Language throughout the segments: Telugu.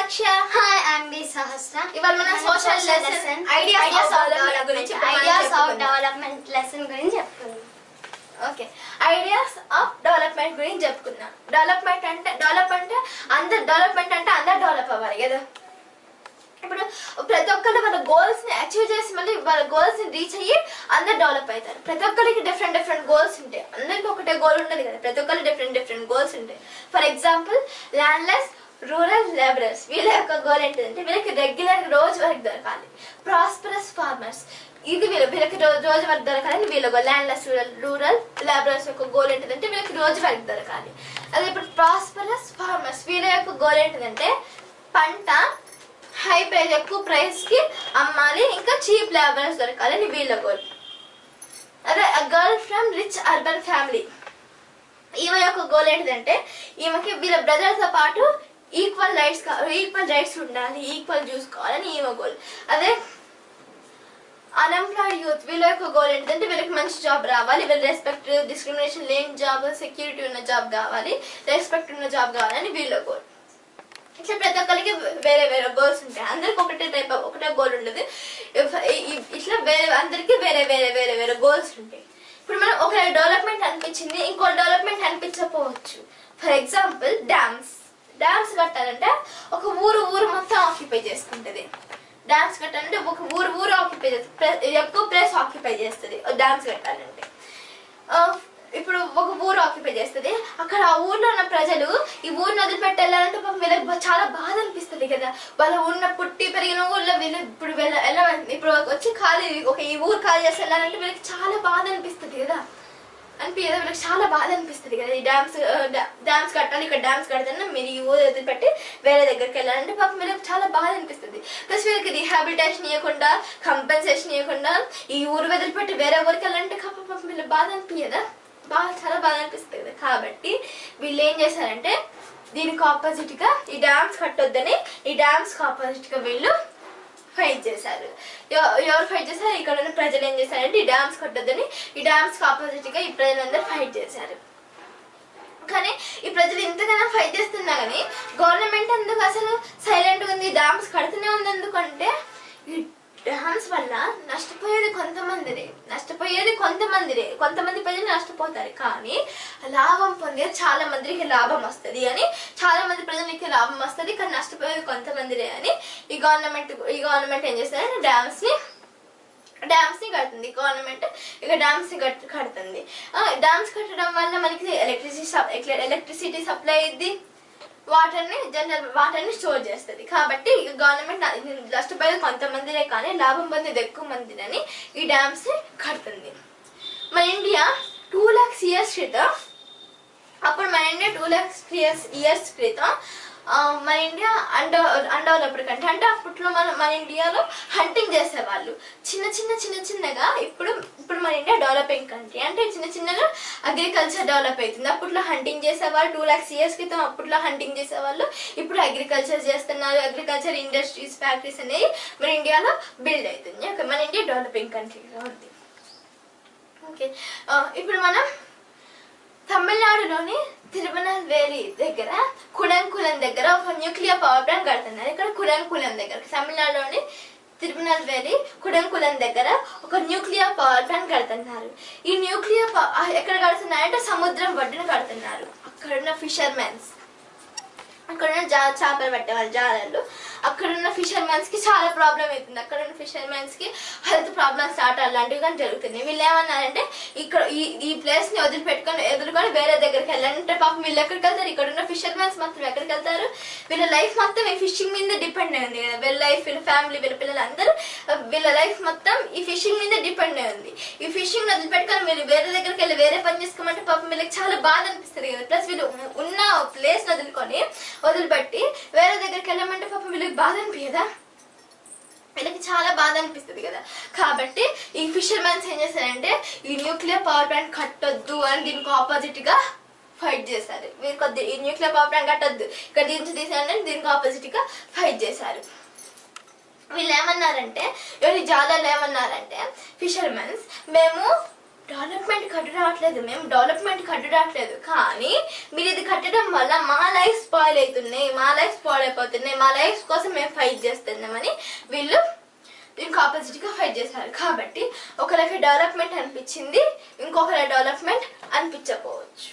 Saksha. Hi, I'm B. Sahasra. ఇవాళ మన social lesson ideas of development గురించి చెప్పుకుందాం. ఓకే, ఐడియాస్ ఆఫ్ డెవలప్మెంట్ గురించి చెప్పుకుందాం. డెవలప్మెంట్ అంటే అందరు డెవలప్ అవ్వాలి కదా. ఇప్పుడు ప్రతి ఒక్కరు వాళ్ళ గోల్స్ ని అచీవ్ చేసి మళ్ళీ వాళ్ళ గోల్స్ ని రీచ్ అయ్యి అందరు డెవలప్ అవుతారు. ప్రతి ఒక్కరికి డిఫరెంట్ గోల్స్ ఉంటాయి. అందరికి ఒకటే గోల్ ఉండదు కదా, ప్రతి ఒక్కరికి డిఫరెంట్ గోల్స్ ఉంటాయి. For example landless rural labourers, వీళ్ళ యొక్క గోల్ ఏంటంటే వీళ్ళకి రెగ్యులర్ రోజు వర్క్ దొరకాలి. ప్రాస్పరస్ ఫార్మర్స్, ఇది వీళ్ళకి రోజు వర్క్ దొరకాలని వీళ్ళ గోల్. ల్యాండ్లెస్ రూరల్ లేబరర్స్ యొక్క గోల్ ఏంటంటే వీళ్ళకి రోజు వర్క్ దొరకాలి. అదే ఇప్పుడు ప్రాస్పరస్ ఫార్మర్స్ వీళ్ళ యొక్క గోల్ ఏంటంటే పంట హై ప్రైస్, ఎక్కువ ప్రైస్ కి అమ్మాలి, ఇంకా చీప్ లేబరర్స్ దొరకాలని వీళ్ళ గోల్. అదే girl from rich urban family, ఈమె యొక్క గోల్ ఏంటిదంటే ఈమెకి వీళ్ళ బ్రదర్స్ తో పాటు ఈక్వల్ రైట్స్ ఉండాలి, ఈక్వల్ చూసుకోవాలని ఈమె గోల్. అదే అన్ఎంప్లాయిడ్ యూత్, వీళ్ళ యొక్క గోల్ ఏంటంటే వీళ్ళకి మంచి జాబ్ రావాలి, వీళ్ళ రెస్పెక్ట్, డిస్క్రిమినేషన్ లేని జాబ్, సెక్యూరిటీ ఉన్న జాబ్ కావాలి, రెస్పెక్ట్ ఉన్న జాబ్ కావాలని వీళ్ళ గోల్. ఇట్లా ప్రతి ఒక్కరికి వేరే గోల్స్ ఉంటాయి. అందరికి ఒకటే గోల్ ఉండదు. ఇట్లా అందరికి వేరే గోల్స్ ఉంటాయి. ఇప్పుడు మనం ఒక డెవలప్మెంట్ అనిపించింది, ఇంకో డెవలప్మెంట్ అనిపించకపోవచ్చు. ఫర్ ఎగ్జాంపుల్ డ్యామ్స్ కట్టాలంటే ఒక ఊరు మొత్తం ఆక్యుపై చేసుకుంటది. డ్యామ్స్ కట్టాలంటే ఒక ఊరు ఆక్యుపై చేస్తుంది, ఎక్కువ ప్లేస్ ఆక్యుపై చేస్తుంది డ్యామ్స్ కట్టాలంటే. ఇప్పుడు ఒక ఊరు ఆక్యుపై చేస్తుంది, అక్కడ ఆ ఊర్లో ఉన్న ప్రజలు ఈ ఊరిని వదిలిపెట్టి వెళ్ళాలంటే వీళ్ళకి చాలా బాధ అనిపిస్తుంది కదా. వాళ్ళు పుట్టి పెరిగిన ఊర్లో వీళ్ళు ఇప్పుడు వచ్చి ఈ ఊరు ఖాళీ చేసి వెళ్ళాలంటే వీళ్ళకి చాలా బాధ అనిపిస్తుంది కదా. వీళ్ళకి చాలా బాధ అనిపిస్తుంది కదా. ఈ డ్యామ్స్ కట్టాలి, ఇక్కడ డ్యామ్స్ కడతాను, మీరు ఈ ఊరు వదిలిపెట్టి వేరే దగ్గరికి వెళ్ళాలంటే పాపం వీళ్ళకి చాలా బాధ అనిపిస్తుంది. ప్లస్ వీళ్ళకి రిహాబిలిటేషన్ ఇవ్వకుండా, కంపెన్సేషన్ ఇవ్వకుండా ఈ ఊరు వదిలిపెట్టి వేరే ఊరికి వెళ్ళాలంటే పాపం వీళ్ళకి బాధ అనిపించదా, చాలా బాధ అనిపిస్తుంది కదా. కాబట్టి వీళ్ళు ఏం చేశారంటే దీనికి ఆపోజిట్ గా ఈ డ్యామ్స్ కట్టొద్దని ఈ డ్యామ్స్ ఆపోజిట్ గా వీళ్ళు ఫైట్ చేశారు. ఎవరు ఫైట్ చేశారు? ఇక్కడ ఉన్న ప్రజలు ఏం చేశారంటే ఈ డ్యామ్స్ కట్టొద్దని ఈ డ్యామ్స్ ఆపోజిట్ గా ఈ ప్రజలందరూ ఫైట్ చేశారు. కానీ ఈ ప్రజలు ఇంతగానో ఫైట్ చేస్తున్నా కానీ గవర్నమెంట్ ఎందుకు అసలు సైలెంట్ గా ఉంది, డ్యామ్స్ కడుతూనే ఉంది. ఎందుకంటే ఈ డ్యామ్స్ వల్ల నష్టపోయేది కొంతమంది ప్రజలు నష్టపోతారు, కానీ లాభం పొందేది చాలా మందికి లాభం వస్తుంది అని, చాలా మంది ప్రజలకి లాభం వస్తుంది, కానీ నష్టపోయేది కొంతమందిరే అని ఈ గవర్నమెంట్ ఏం చేస్తారంటే డ్యామ్స్ ని కడుతుంది. గవర్నమెంట్ ఇక డ్యామ్స్ ని కడుతుంది. డ్యామ్స్ కట్టడం వల్ల మనకి ఎలక్ట్రిసిటీ సప్లై అయ్యింది, వాటర్ని స్టోర్ చేస్తుంది. కాబట్టి గవర్నమెంట్ నష్టపోయేది కొంతమందిరే కానీ లాభం పొందేది ఎక్కువ మందిని ఈ డ్యామ్స్ ని కడుతుంది. మన ఇండియా 2 lakhs years క్రితం, అప్పుడు మన ఇండియా 2 lakhs years క్రితం మన ఇండియా అన్డెవలప్డ్ కంట్రీ. అంటే అప్పట్లో మన ఇండియాలో హంటింగ్ చేసేవాళ్ళు చిన్నగా. ఇప్పుడు మన ఇండియా డెవలపింగ్ కంట్రీ, అంటే చిన్నగా అగ్రికల్చర్ డెవలప్ అవుతుంది. అప్పట్లో హంటింగ్ చేసేవాళ్ళు 2 lakhs years క్రితం, అప్పట్లో హంటింగ్ చేసేవాళ్ళు. ఇప్పుడు అగ్రికల్చర్ చేస్తున్నారు. అగ్రికల్చర్ ఇండస్ట్రీస్, ఫ్యాక్టరీస్ అనేవి మన ఇండియాలో బిల్డ్ అవుతుంది. మన ఇండియా డెవలపింగ్ కంట్రీగా ఉంది. ఓకే, ఇప్పుడు మనం తమిళనాడులోని తిరువనల్వేలి దగ్గర కుడంకులం దగ్గర ఒక న్యూక్లియర్ పవర్ ప్లాంట్ కడుతున్నారు. ఇక్కడ కుడంకులం దగ్గర, తమిళనాడులోని తిరువనల్వేలి కుడంకులం దగ్గర ఒక న్యూక్లియర్ పవర్ ప్లాంట్ కడుతున్నారు. ఈ న్యూక్లియర్ ఎక్కడ కడుతున్నారంటే సముద్రం ఒడ్డున కడుతున్నారు. అక్కడున్న ఫిషర్మెన్స్, అక్కడున్న చేపలు పట్టేవాళ్ళు జాలర్లు, అక్కడున్న ఫిషర్మెన్స్ కి చాలా ప్రాబ్లం అవుతుంది. అక్కడున్న ఫిషర్మెన్స్ కి హెల్త్ ప్రాబ్లమ్స్ స్టార్ట్ అలాంటివి కానీ జరుగుతుంది. వీళ్ళు ఏమన్నారంటే ఇక్కడ ఈ ప్లేస్ ని ఎదుర్కొని వేరే దగ్గరికి వెళ్ళాలంటే పాపం వీళ్ళు ఎక్కడికి వెళ్తారు? ఇక్కడ ఉన్న ఫిషర్మెన్స్ మొత్తం ఎక్కడికి వెళ్తారు? వీళ్ళ లైఫ్ మొత్తం ఈ ఫిషింగ్ మీద డిపెండ్ అయింది కదా. వీళ్ళ లైఫ్, వీళ్ళ ఫ్యామిలీ, వీళ్ళ పిల్లలందరూ వీళ్ళ లైఫ్ మొత్తం ఈ ఫిషింగ్ మీద డిపెండ్ అయింది. ఈ ఫిషింగ్ వదిలిపెట్టుకొని వీళ్ళు వేరే దగ్గరికి వెళ్ళి వేరే పని చేసుకోమంటే పాపం వీళ్ళకి చాలా బాధ అనిపిస్తుంది కదా. ప్లస్ వీళ్ళు ఉన్న ప్లేస్ వదిలిపెట్టి వేరే దగ్గరికి వెళ్ళమంటే పాపం వీళ్ళకి బాధ అనిపించదా? వీళ్ళకి చాలా బాధ అనిపిస్తుంది కదా. కాబట్టి ఈ ఫిషర్మెన్స్ ఏం చేశారంటే ఈ న్యూక్లియర్ పవర్ ప్లాంట్ కట్టొద్దు అని దీనికి ఆపోజిట్ గా ఫైట్ చేశారు. వీరు ఈ న్యూక్లియర్ పవర్ ప్లాంట్ కట్టొద్దు, ఇక్కడ తీసేయాలని దీనికి ఆపోజిట్ గా ఫైట్ చేశారు. వీళ్ళు ఏమన్నారంటే, జాలర్లు ఏమన్నారంటే, ఫిషర్మెన్స్ మేము డెవలప్మెంట్ కట్టు రావట్లేదు, మేము డెవలప్మెంట్ కట్టు రావట్లేదు, కానీ మీరు ఇది కట్టడం వల్ల మా లైఫ్ స్పాయిల్ అవుతున్నాయి, మా లైఫ్ స్పాయిల్ అయిపోతున్నాయి, మా లైఫ్ కోసం మేము ఫైట్ చేస్తున్నామని వీళ్ళు దీనికి ఆపోజిట్గా ఫైట్ చేశారు. కాబట్టి ఒకరికి డెవలప్మెంట్ అనిపించింది, ఇంకొకరి డెవలప్మెంట్ అనిపించకపోవచ్చు.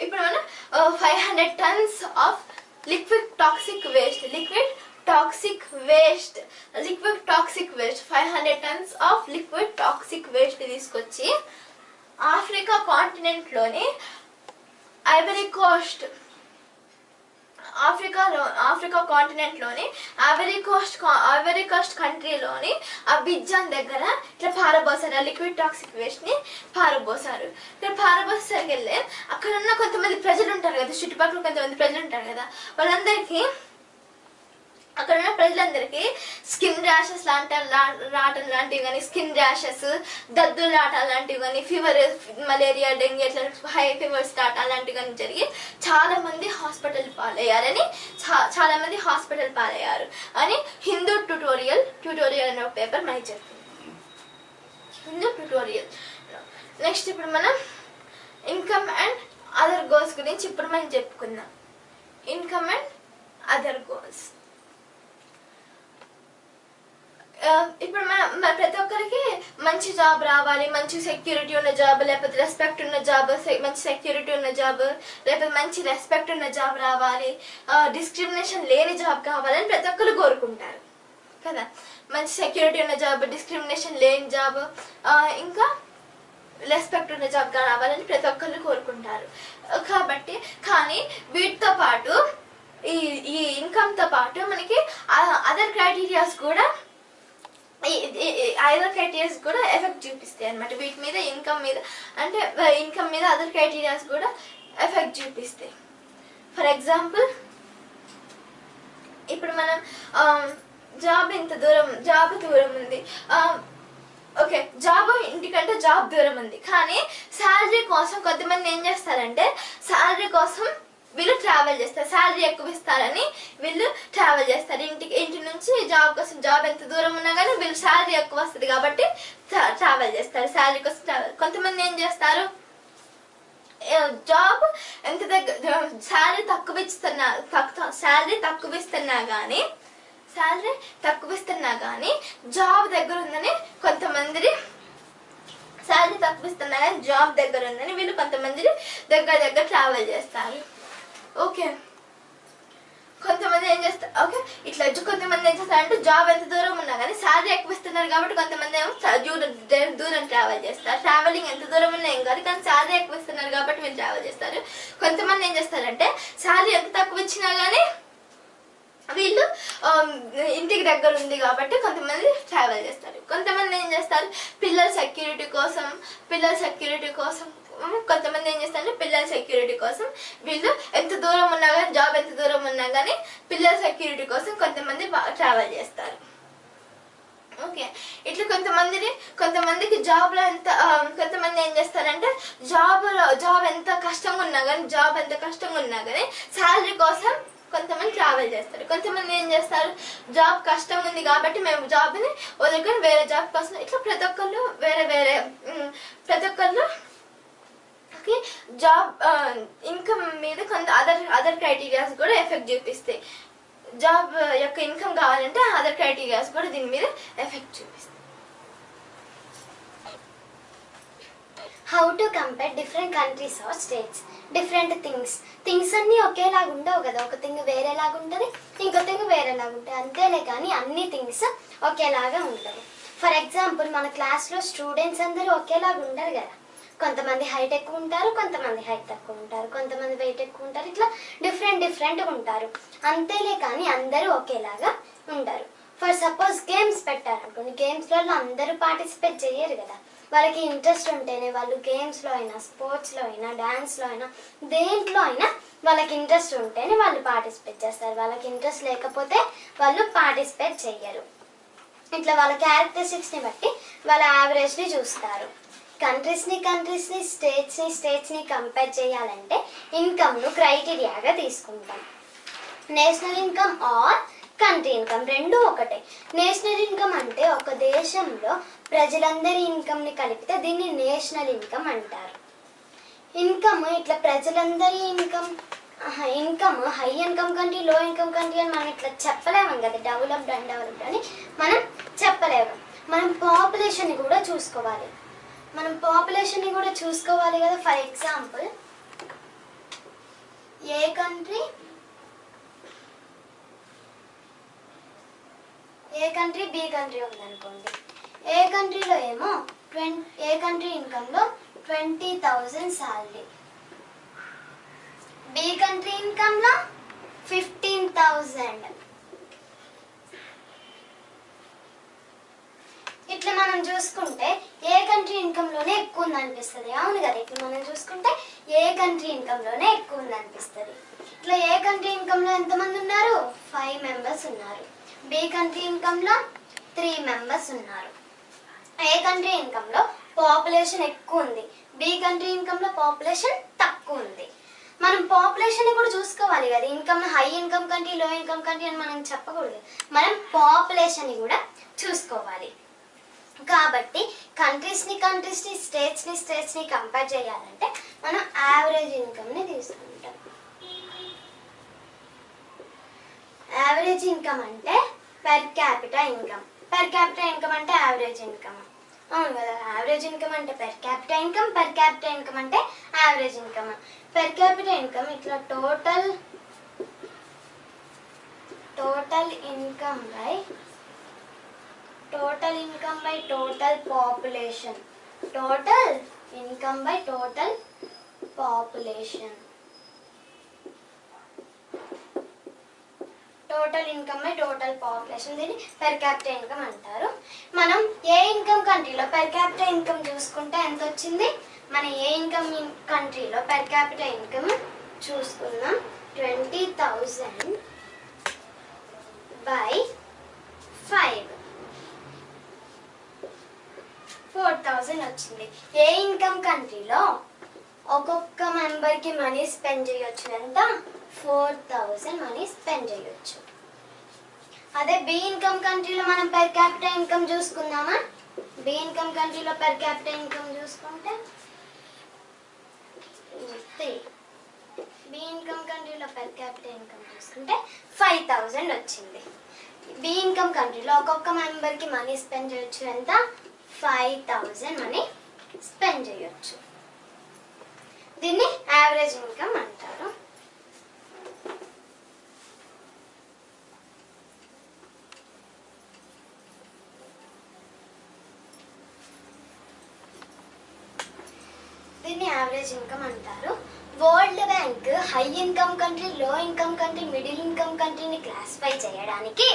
ఇప్పుడు మనం 500 tons of liquid toxic waste 500 tons of liquid toxic waste తీసుకొచ్చి ఆఫ్రికా కాంటినెంట్లోని ఆఫ్రికా కాంటినెంట్లోని ఐవరీ కోస్ట్ కంట్రీలోని అబిజాన్ దగ్గర ఇట్లా పారబోసారు. Liquid toxic వేస్ట్ని పారబోసారు. ఇక్కడ పారబోసరికి వెళ్ళి అక్కడ ఉన్న కొంతమంది ప్రజలు ఉంటారు కదా, చుట్టుపక్కల కొంతమంది ప్రజలు ఉంటారు కదా, వాళ్ళందరికీ అక్కడ ఉన్న ప్రజలందరికీ స్కిన్ ర్యాషెస్ రావటం లాంటివి కానీ, స్కిన్ ర్యాషెస్, దద్దులు రావటం లాంటివి కానీ, ఫీవర్, మలేరియా, డెంగ్యూ అట్లా హై ఫీవర్స్ రావటం అలాంటివి కానీ జరిగి చాలా మంది హాస్పిటల్ పాలయ్యారు అని హిందూ ట్యూటోరియల్ అనే ఒక పేపర్ మనకి చెప్తుంది. హిందూ ట్యూటోరియల్. నెక్స్ట్ ఇప్పుడు మనం ఇన్కమ్ అండ్ అదర్ గోల్స్ గురించి ఇప్పుడు మనం చెప్పుకుందాం. Income and other goals. ఇప్పుడు మన ప్రతి ఒక్కరికి మంచి జాబ్ రావాలి, మంచి సెక్యూరిటీ ఉన్న జాబ్, లేకపోతే రెస్పెక్ట్ ఉన్న జాబ్, మంచి సెక్యూరిటీ ఉన్న జాబ్, లేకపోతే మంచి రెస్పెక్ట్ ఉన్న జాబ్ రావాలి, డిస్క్రిమినేషన్ లేని జాబ్ కావాలని ప్రతి ఒక్కరు కోరుకుంటారు కదా. మంచి సెక్యూరిటీ ఉన్న జాబ్, డిస్క్రిమినేషన్ లేని జాబ్, ఇంకా రెస్పెక్ట్ ఉన్న జాబ్ రావాలని ప్రతి ఒక్కరు కోరుకుంటారు. కాబట్టి కానీ వీటితో పాటు ఈ ఇన్కమ్తో పాటు మనకి అదర్ క్రైటీరియాస్ కూడా ఎఫెక్ట్ చూపిస్తాయి అన్నమాట. వీటి మీద ఇన్కమ్ మీద అదర్ క్రైటీరియాస్ కూడా ఎఫెక్ట్ చూపిస్తాయి. ఫర్ ఎగ్జాంపుల్ ఇప్పుడు మనం జాబ్ దూరం ఉంది, ఓకే, ఇంటికంటే జాబ్ దూరం ఉంది, కానీ శాలరీ కోసం కొంతమంది ఏం చేస్తారంటే శాలరీ కోసం వీళ్ళు ట్రావెల్ చేస్తారు. శాలరీ ఎక్కువ ఇస్తారని వీళ్ళు ట్రావెల్ చేస్తారు. ఇంటి నుంచి జాబ్ కోసం, జాబ్ ఎంత దూరం ఉన్నా కానీ వీళ్ళు శాలరీ ఎక్కువ వస్తుంది కాబట్టి ట్రావెల్ చేస్తారు. శాలరీ కోసం ట్రావెల్. కొంతమంది ఏం చేస్తారు, జాబ్ ఎంత దగ్గర శాలరీ తక్కువ ఇస్తున్నా కానీ జాబ్ దగ్గర ఉందని కొంతమంది, శాలరీ తక్కువ ఇస్తున్నా కానీ జాబ్ దగ్గర ఉందని వీళ్ళు కొంతమంది దగ్గర ట్రావెల్ చేస్తారు. ఓకే, కొంతమంది ఏం చేస్తారు, ఓకే, ఇట్లా కొంతమంది ఏం చేస్తారంటే జాబ్ ఎంత దూరం ఉన్నా కానీ శాలరీ ఎక్కువ ఇస్తున్నారు కాబట్టి కొంతమంది ఏమో దూరం ట్రావెల్ చేస్తారు. ట్రావెలింగ్ ఎంత దూరం ఉన్నా ఏం కాదు, కానీ శాలరీ ఎక్కువ ఇస్తున్నారు కాబట్టి వీళ్ళు ట్రావెల్ చేస్తారు. కొంతమంది ఏం చేస్తారంటే శాలరీ ఎంత తక్కువ ఇచ్చినా కానీ వీళ్ళు ఇంటికి దగ్గర ఉంది కాబట్టి కొంతమంది ట్రావెల్ చేస్తారు. కొంతమంది ఏం చేస్తారు, పిల్లల సెక్యూరిటీ కోసం కొంతమంది ఏం చేస్తారంటే పిల్లల సెక్యూరిటీ కోసం వీళ్ళు ఎంత దూరం ఉన్నా కానీ, జాబ్ ఎంత దూరం ఉన్నా కానీ పిల్లల సెక్యూరిటీ కోసం కొంతమంది ట్రావెల్ చేస్తారు. ఓకే, ఇట్లా కొంతమందికి జాబ్లో కొంతమంది ఏం చేస్తారంటే జాబ్ ఎంత కష్టంగా ఉన్నా కానీ శాలరీ కోసం కొంతమంది ట్రావెల్ చేస్తారు. కొంతమంది ఏం చేస్తారు, జాబ్ కష్టం ఉంది కాబట్టి మేము జాబ్ని వదులుకొని వేరే జాబ్ కోసం, ఇట్లా ప్రతి ఒక్కళ్ళు జాబ్ ఇన్కమ్ మీద కొంత అదర్ క్రైటీరియాస్ కూడా ఎఫెక్ట్ చూపిస్తాయి. జాబ్ యొక్క ఇన్కమ్ కావాలంటే అదర్ క్రైటీరియాస్ కూడా దీని మీద ఎఫెక్ట్ చూపిస్తాయి. How to compare different countries or states. Different things అన్నీ ఒకేలాగా ఉండవు కదా, ఒక థింగ్ వేరేలాగా ఉంటుంది, ఇంకో థింగ్ వేరేలాగా ఉంటుంది, అంతేలే కానీ అన్ని థింగ్స్ ఒకేలాగా ఉండవు. ఫర్ ఎగ్జాంపుల్ మన క్లాస్లో స్టూడెంట్స్ అందరూ ఒకేలాగా ఉండరు కదా. కొంతమంది హైట్ ఎక్కువ ఉంటారు, కొంతమంది హైట్ తక్కువ ఉంటారు, కొంతమంది వెయిట్ ఎక్కువ ఉంటారు, ఇట్లా డిఫరెంట్గా ఉంటారు, అంతేలే కానీ అందరూ ఒకేలాగా ఉండరు. ఫర్ సపోజ్ గేమ్స్ పెట్టారనుకోండి, గేమ్స్లలో అందరూ పార్టిసిపేట్ చేయరు కదా. వాళ్ళకి ఇంట్రెస్ట్ ఉంటేనే వాళ్ళు గేమ్స్లో అయినా, స్పోర్ట్స్లో అయినా, డ్యాన్స్లో అయినా, దేంట్లో అయినా వాళ్ళకి ఇంట్రెస్ట్ ఉంటేనే వాళ్ళు పార్టిసిపేట్ చేస్తారు. వాళ్ళకి ఇంట్రెస్ట్ లేకపోతే వాళ్ళు పార్టిసిపేట్ చెయ్యరు. ఇట్లా వాళ్ళ క్యారెక్టరిస్టిక్స్ని బట్టి వాళ్ళ యావరేజ్ని చూస్తారు. కంట్రీస్ని స్టేట్స్ని కంపేర్ చేయాలంటే ఇన్కమ్ను క్రైటీరియాగా తీసుకుంటాం. National income or country income రెండు ఒకటే. నేషనల్ ఇన్కమ్ అంటే ఒక దేశంలో ప్రజలందరి ఇన్కమ్ని కలిపితే దీన్ని నేషనల్ ఇన్కమ్ అంటారు. ఇన్కమ్ ఇట్లా ప్రజలందరి income high income country low income country అని మనం ఇట్లా చెప్పలేము కదా, డెవలప్డ్ అన్డెవలప్డ్ అని మనం చెప్పలేము. మనం పాపులేషన్ని కూడా చూసుకోవాలి. కదా. For example A country B country ఉందనుకోండి. ఏ కంట్రీలో ఏమో ఏ కంట్రీ ఇన్కమ్లో 20,000 శాలరీ, బి కంట్రీ ఇన్కమ్లో 15,000. ఇట్లా మనం చూసుకుంటే ఏ కంట్రీ ఇన్కమ్లోనే ఎక్కువ ఉందనిపిస్తుంది. అవును కదా, ఇట్లా మనం చూసుకుంటే ఏ కంట్రీ ఇన్కమ్లోనే ఎక్కువ ఉందనిపిస్తుంది. ఇట్లా ఏ కంట్రీ ఇన్కమ్లో ఎంతమంది ఉన్నారు? 5 మెంబర్స్ ఉన్నారు. బి కంట్రీ ఇన్కమ్లో 3 మెంబర్స్ ఉన్నారు. ఏ కంట్రీ ఇన్కమ్లో పాపులేషన్ ఎక్కువ ఉంది, బి కంట్రీ ఇన్కమ్లో పాపులేషన్ తక్కువ ఉంది. మనం పాపులేషన్ కూడా చూసుకోవాలి కదా. Income high income country low income country అని మనం చెప్పకూడదు. మనం పాపులేషన్ కూడా చూసుకోవాలి. కాబట్టి స్టేట్స్ ని కంపేర్ చేయాలంటే మనం యావరేజ్ ఇన్కమ్ ని తీసుకుంటాం. యావరేజ్ ఇన్కమ్ అంటే per capita income. Per capita income అంటే యావరేజ్ ఇన్కమ్. అవును కదా, యావరేజ్ ఇన్కమ్ అంటే per capita income, per capita income అంటే average income. Per capita income ఇట్లా total income by total population. Total income by total population. దీన్ని పెర్ క్యాపిటల్ ఇన్కమ్ అంటారు. మనం ఏ ఇన్కమ్ కంట్రీలో పెర్ క్యాపిటల్ ఇన్కమ్ చూసుకుంటే ఎంత వచ్చింది? మన ఏ ఇన్కమ్ కంట్రీలో పెర్ క్యాపిటల్ ఇన్కమ్ చూసుకున్నాం 20,000 by 5 4,000 వచ్చింది. ఏ ఇన్కమ్ కంట్రీలో ఒక్కొక్క మెంబర్కి మనీ స్పెండ్ చేయొచ్చు ఎంత? 4,000 మనీ స్పెండ్ చేయొచ్చు. అదే బి ఇన్కమ్ కంట్రీలో మనం పెర్ క్యాపిటల్ ఇన్కమ్ చూసుకుందామా? బి ఇన్కమ్ కంట్రీలో పెర్ క్యాపిటల్ ఇన్కమ్ చూసుకుంటే 5,000 వచ్చింది. బి ఇన్కమ్ కంట్రీలో ఒక్కొక్క మెంబర్కి మనీ స్పెండ్ చేయొచ్చు ఎంత? 5,000 మనీ స్పెండ్ చేయొచ్చు. దీన్ని యావరేజ్ ఇన్కమ్ అంటారు. World Bank high income country, low income country, middle income కంట్రీని క్లాసిఫై చేయడానికి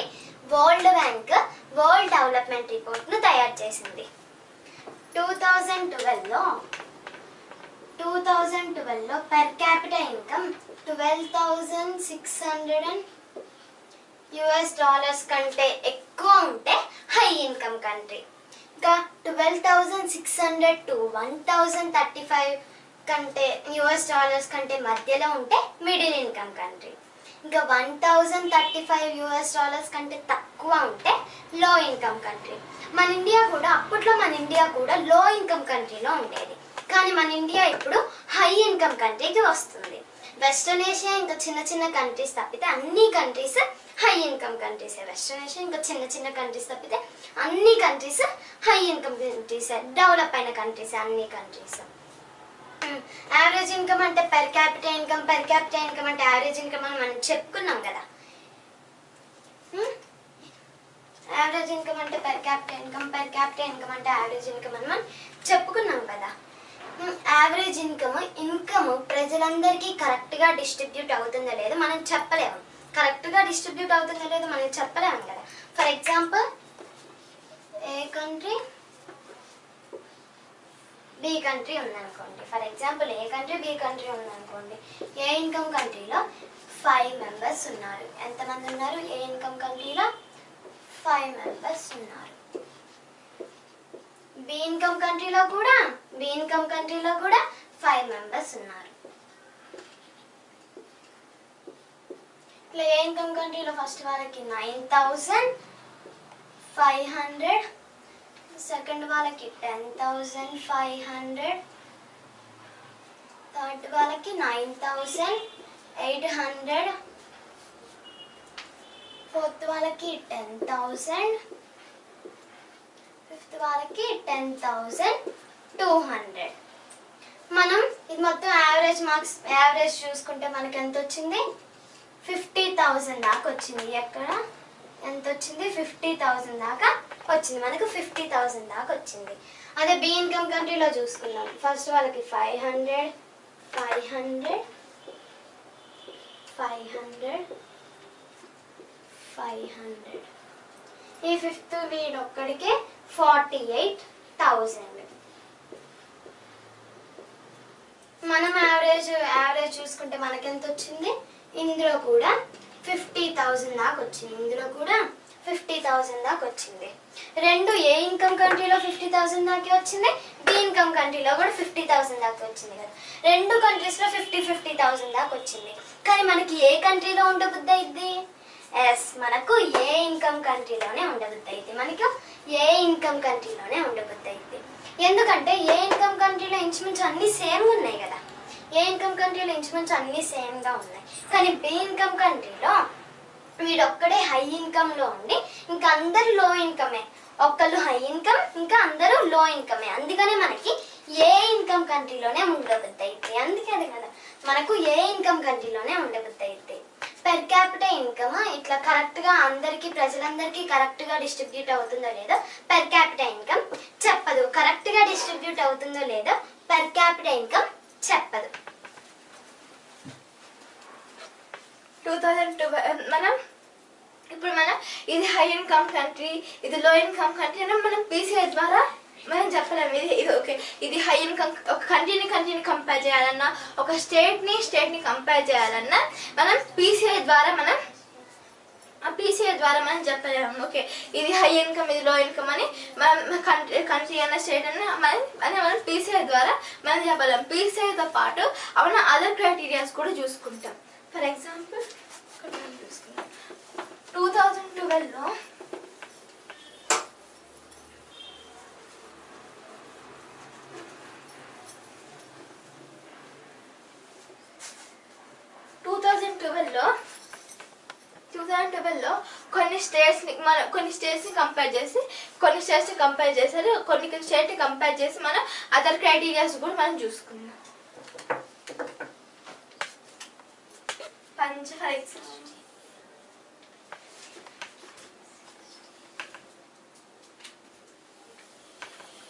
వరల్డ్ బ్యాంక్ వరల్డ్ డెవలప్మెంట్ రిపోర్ట్ను తయారు చేసింది. 2012లో పెర్ క్యాపిటా ఇన్కమ్ $12,600 కంటే ఎక్కువ ఉంటే హై ఇన్కమ్ కంట్రీ. ఇంకా 12,600 to 1,035 కంటే $US కంటే మధ్యలో ఉంటే మిడిల్ ఇన్కమ్ కంట్రీ. ఇంకా $1,035 కంటే తక్కువ ఉంటే లో ఇన్కమ్ కంట్రీ. అప్పట్లో మన ఇండియా కూడా లో ఇన్కమ్ కంట్రీలో ఉండేది. కానీ మన ఇండియా ఇప్పుడు హై ఇన్కమ్ కంట్రీకి వస్తుంది. వెస్ట్రన్ ఏషియా ఇంకా చిన్న చిన్న కంట్రీస్ తప్పితే అన్ని countries high income countries. Western Asia ఇంకా చిన్న చిన్న కంట్రీస్ తప్పితే అన్ని countries high income countries, develop అయిన కంట్రీస్ అన్ని కంట్రీస్. యావరేజ్ ఇన్కమ్ అంటే పెర్ క్యాపిటా ఇన్కమ్ అంటే యావరేజ్ ఇన్కమ్ అని మనం చెప్పుకున్నాం కదా. యావరేజ్ ఇన్కమ్ అంటే పెర్ క్యాపిటా ఇన్కమ్ అంటే యావరేజ్ ఇన్కమ్ అని మనం చెప్పుకున్నాం కదా. యావరేజ్ ఇన్కమ్ ప్రజలందరికీ కరెక్ట్గా డిస్ట్రిబ్యూట్ అవుతుందో లేదో మనం చెప్పలేము. కదా. For example A country B country ఉందనుకోండి. ఏ ఇన్కమ్ కంట్రీలో 5 మెంబర్స్ ఉన్నారు. ఎంతమంది ఉన్నారు? ఏ ఇన్కమ్ కంట్రీలో 5 మెంబర్స్ ఉన్నారు. బి ఇన్కమ్ కంట్రీలో కూడా 5 మెంబర్స్ ఉన్నారు. ఇట్లా ఏ ఇన్కమ్ కంట్రీలో ఫస్ట్ వాళ్ళకి 9,500, సెకండ్ వాళ్ళకి 10,500, థర్డ్ వాళ్ళకి 9,800, ఫోర్త్ వాళ్ళకి 10,000, ఫిఫ్త్ వాళ్ళకి 10,200. మనం ఇది మొత్తం యావరేజ్ చూసుకుంటే మనకి ఎంత వచ్చింది? 50,000 దాకా వచ్చింది. ఎక్కడ ఎంత వచ్చింది? 50,000 దాకా వచ్చింది. మనకు 50,000 దాకా వచ్చింది. అదే బి ఇన్కమ్ కంట్రీలో చూసుకుందాం. ఫస్ట్ వాళ్ళకి 500, 500, 500, 500. ఈ ఫిఫ్త్ వీడొక్కడికే 48,000. మనం యావరేజ్ చూసుకుంటే మనకెంత వచ్చింది? ఇందులో కూడా 50,000 దాకా వచ్చింది. ఇందులో కూడా 50,000 దాకా వచ్చింది. రెండు ఏ ఇన్కమ్ కంట్రీలో 50,000 దాకా వచ్చింది, బి ఇన్కమ్ కంట్రీలో కూడా 50,000 దాకా వచ్చింది కదా. రెండు కంట్రీస్లో 50,000 దాకా వచ్చింది. కానీ మనకి ఏ కంట్రీలో ఉండబుద్ధి అయింది? ఎస్, మనకు ఏ ఇన్కమ్ కంట్రీలోనే ఉండబుద్ధి అయింది. మనకు ఏ ఇన్కమ్ కంట్రీలోనే ఉండబుద్ధి అయింది. ఎందుకంటే ఏ ఇన్కమ్ కంట్రీలో ఇంచుమించు అన్ని సేమ్గా ఉన్నాయి కదా. ఏ ఇన్కమ్ కంట్రీలో ఇంచుమించు అన్ని సేమ్గా ఉన్నాయి. కానీ బి ఇన్కమ్ కంట్రీలో వీడొక్కడే హై ఇన్కమ్లో ఉండి ఇంకా అందరూ లో ఇన్కమే. ఒక్కళ్ళు హై ఇన్కమ్, ఇంకా అందరూ లో ఇన్కమే. అందుకనే మనకి ఏ ఇన్కమ్ కంట్రీలోనే ఉండబుద్ధి అయితే. అందుకనే కదా మనకు ఏ ఇన్కమ్ కంట్రీలోనే ఉండబుద్ధి అయితే. పెర్ క్యాపిటల్ ఇన్కమ్ ఇట్లా కరెక్ట్గా ప్రజలందరికీ కరెక్ట్గా డిస్ట్రిబ్యూట్ అవుతుందో లేదో పెర్ క్యాపిటల్ ఇన్కమ్ చెప్పదు. కరెక్ట్గా డిస్ట్రిబ్యూట్ అవుతుందో లేదో పెర్ క్యాపిటల్ ఇన్కమ్ చెప్పదు. 2012 ఇప్పుడు మనం ఇది హై ఇన్కమ్ కంట్రీ, ఇది లో ఇన్కమ్ కంట్రీ అని మనం పీసీఐ ద్వారా మనం చెప్పలేము. ఇది ఓకే, ఇది హై ఇన్కమ్, ఒక కంట్రీని కంపేర్ చేయాలన్నా, ఒక స్టేట్ని కంపేర్ చేయాలన్నా మనం పీసీఐ ద్వారా మనం చెప్పలేము. ఓకే, ఇది హై ఇన్కమ్, ఇది లో ఇన్కమ్ అని మనం కంట్రీ అన్న స్టేట్ అన్న మనం పీసీఐ ద్వారా మనం చెప్పలేము. పీసీఐతో పాటు అవునా అదర్ క్రైటీరియాస్ కూడా చూసుకుంటాం. ఫర్ ఎగ్జాంపుల్ ఇక్కడ మనం చూసుకుంటాం 2012లో కొన్ని స్టేట్స్ని కంపేర్ చేశారు. కొన్ని స్టేట్ని కంపేర్ చేసి మనం అదర్ క్రైటీరియాస్ కూడా మనం చూసుకున్నాం.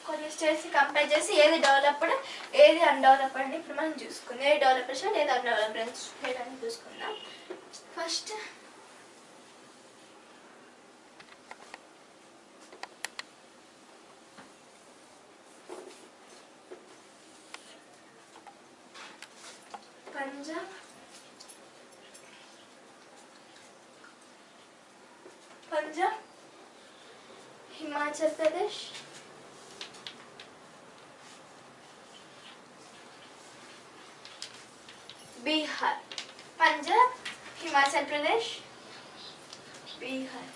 కొన్ని స్టేట్స్ని కంపేర్ చేసి ఏది డెవలప్డ్, ఏది అన్డెవలప్డ్ అని ఇప్పుడు మనం చూసుకుందాం. ఏది డెవలప్డ్ స్టేట్, ఏది అన్డెవలప్డ్ స్టేట్ అని చూసుకుందాం. ఫస్ట్ పంజాబ్, హిమాచల్ ప్రదేశ్, బీహార్. పంజాబ్, హిమాచల్ ప్రదేశ్, బీహార్.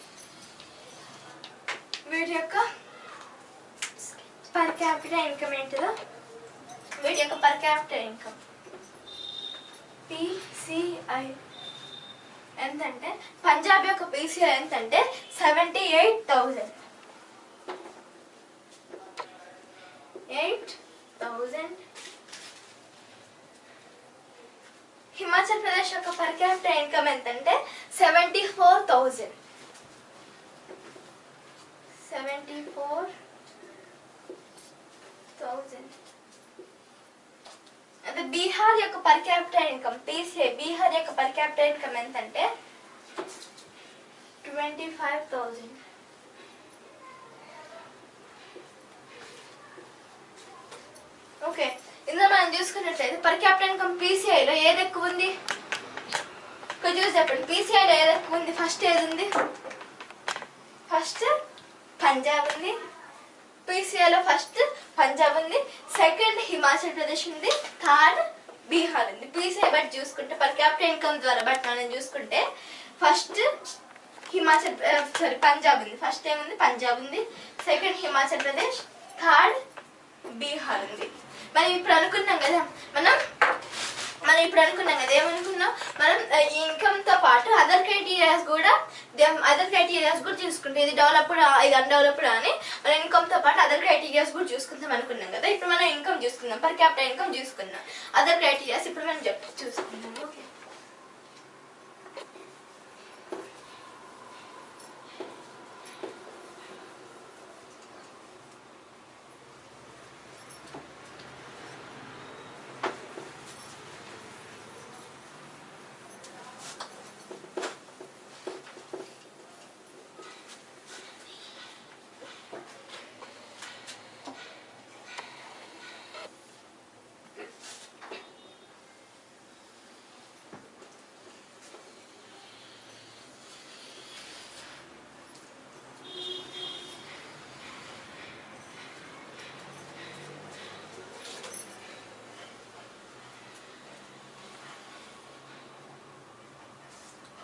వీటి యొక్క పర్ క్యాపిటల్ ఇన్కమ్ ఏంటిదో, వీటి యొక్క పర్ క్యాపిటల్ ఇన్కమ్ పీసీఐ ఎంతంటే, పంజాబ్ యొక్క పీసీఐ ఎంతంటే 78,000. హిమాచల్ ప్రదేశ్ యొక్క పర్ క్యాపిటల్ ఇన్కమ్ ఎంతంటే 74,000. అదే బీహార్ యొక్క per capital income PCI, Bihar యొక్క పర్ క్యాపిటల్ ఇన్కమ్ ఎంతంటే 25,000. ఓకే, ఇందులో మనం చూసుకున్నట్లయితే పర్ క్యాపిటల్ ఇన్కమ్ పీసీఐలో ఏది ఎక్కువ ఉంది? ఇక్కడ చూసి చెప్పండి, పీసీఐలో ఏది ఎక్కువ ఉంది? ఫస్ట్ ఏది ఉంది? ఫస్ట్ పంజాబ్ ఉంది. పీసీఐలో ఫస్ట్ పంజాబ్ ఉంది, సెకండ్ హిమాచల్ ప్రదేశ్ ఉంది, థర్డ్ బీహార్ ఉంది. పీసీఐ బట్టి చూసుకుంటే పర్ క్యాపిటల్ ఇన్కమ్ ద్వారా బట్టి మనం చూసుకుంటే ఫస్ట్ పంజాబ్ ఉంది. ఫస్ట్ ఏముంది? పంజాబ్ ఉంది. సెకండ్ హిమాచల్ ప్రదేశ్, థర్డ్ బీహార్ ఉంది. మనం ఇప్పుడు అనుకున్నాం కదా ఏమనుకున్నాం మనం ఇన్కమ్ తో పాటు అదర్ క్రైటీరియాస్ కూడా చూసుకుంటాం. ఇది డెవలప్డ్, ఇది అన్డెవలప్డ్ అని మన ఇన్కమ్ తో పాటు అదర్ క్రైటీరియాస్ కూడా చూసుకుందాం అనుకున్నాం కదా. ఇప్పుడు మనం ఇన్కమ్ చూసుకుందాం, పర్ క్యాపిటల్ ఇన్కమ్ చూసుకుందాం. అదర్ క్రైటీరియాస్ ఇప్పుడు మనం చూసుకుందాం. ఓకే,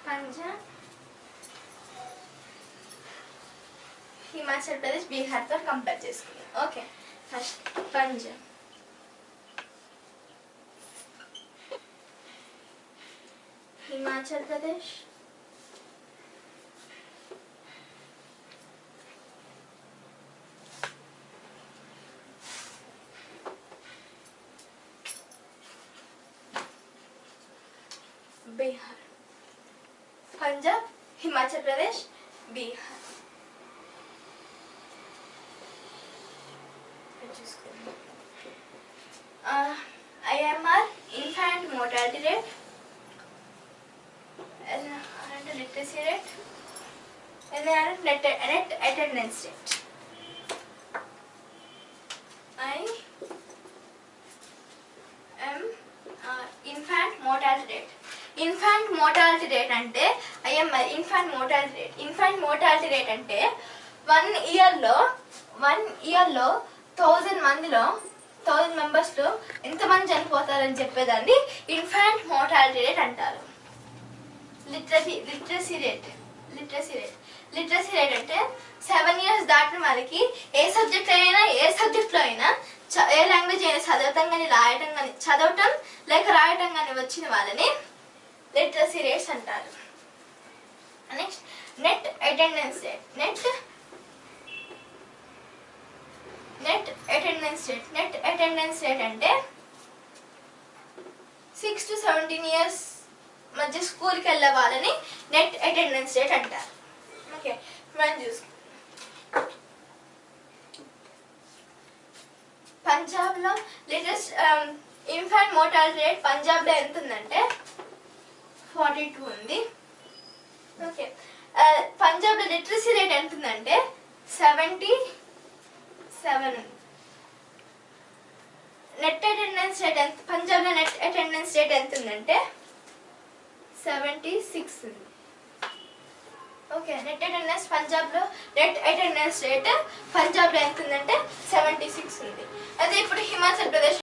పంజాబ్, హిమాచల్ ప్రదేశ్, బీహార్ తో కంపేర్ చేసుకుందాం. Okay, first Punjab, Himachal Pradesh, Bihar. Punjab, Himachal Pradesh, Bihar. IMR, infant mortality rate, literacy rate, net attendance rate. IMR, infant mortality rate. Infant mortality rate అంటే IMR, ఇన్ఫాంట్ మోర్టాలిటీ రేట్ అంటే 1 ఇయర్లో 1000 మెంబర్స్లో ఎంతమంది చనిపోతారని చెప్పేదాన్ని ఇన్ఫాంట్ మోర్టాలిటీ రేట్ అంటారు. లిటరసీ రేట్ అంటే 7 years దాటిన వాళ్ళకి ఏ సబ్జెక్ట్లో అయినా ఏ లాంగ్వేజ్ అయినా చదవటం లేక రాయటం కానీ వచ్చిన వాళ్ళని లిటరసీ రేట్స్ అంటారు. నెక్స్ట్ నెట్ అటెండెన్స్ రేట్ అంటే 6 to 17 years మధ్య స్కూల్కి వెళ్ళే వాళ్ళని నెట్ అటెండెన్స్ రేట్ అంటారు. ఓకే, మనం చూసుకుంటాం. పంజాబ్లో లేటెస్ట్ ఇన్ఫాంట్ మోర్టాలిటీ రేట్ పంజాబ్లో ఎంత ఉందంటే 42 ఉంది. ఓకే, పంజాబ్లో లిటరసీ రేట్ ఎంత ఉందంటే 77 ఉంది. పంజాబ్లో నెట్ అటెండెన్స్ రేట్ ఎంత ఉందంటే 76 ఉంది. ఓకే, పంజాబ్లో నెట్ అటెండెన్స్ రేట్ పంజాబ్లో ఎంత ఉందంటే 76 ఉంది. అదే ఇప్పుడు Himachal Pradesh.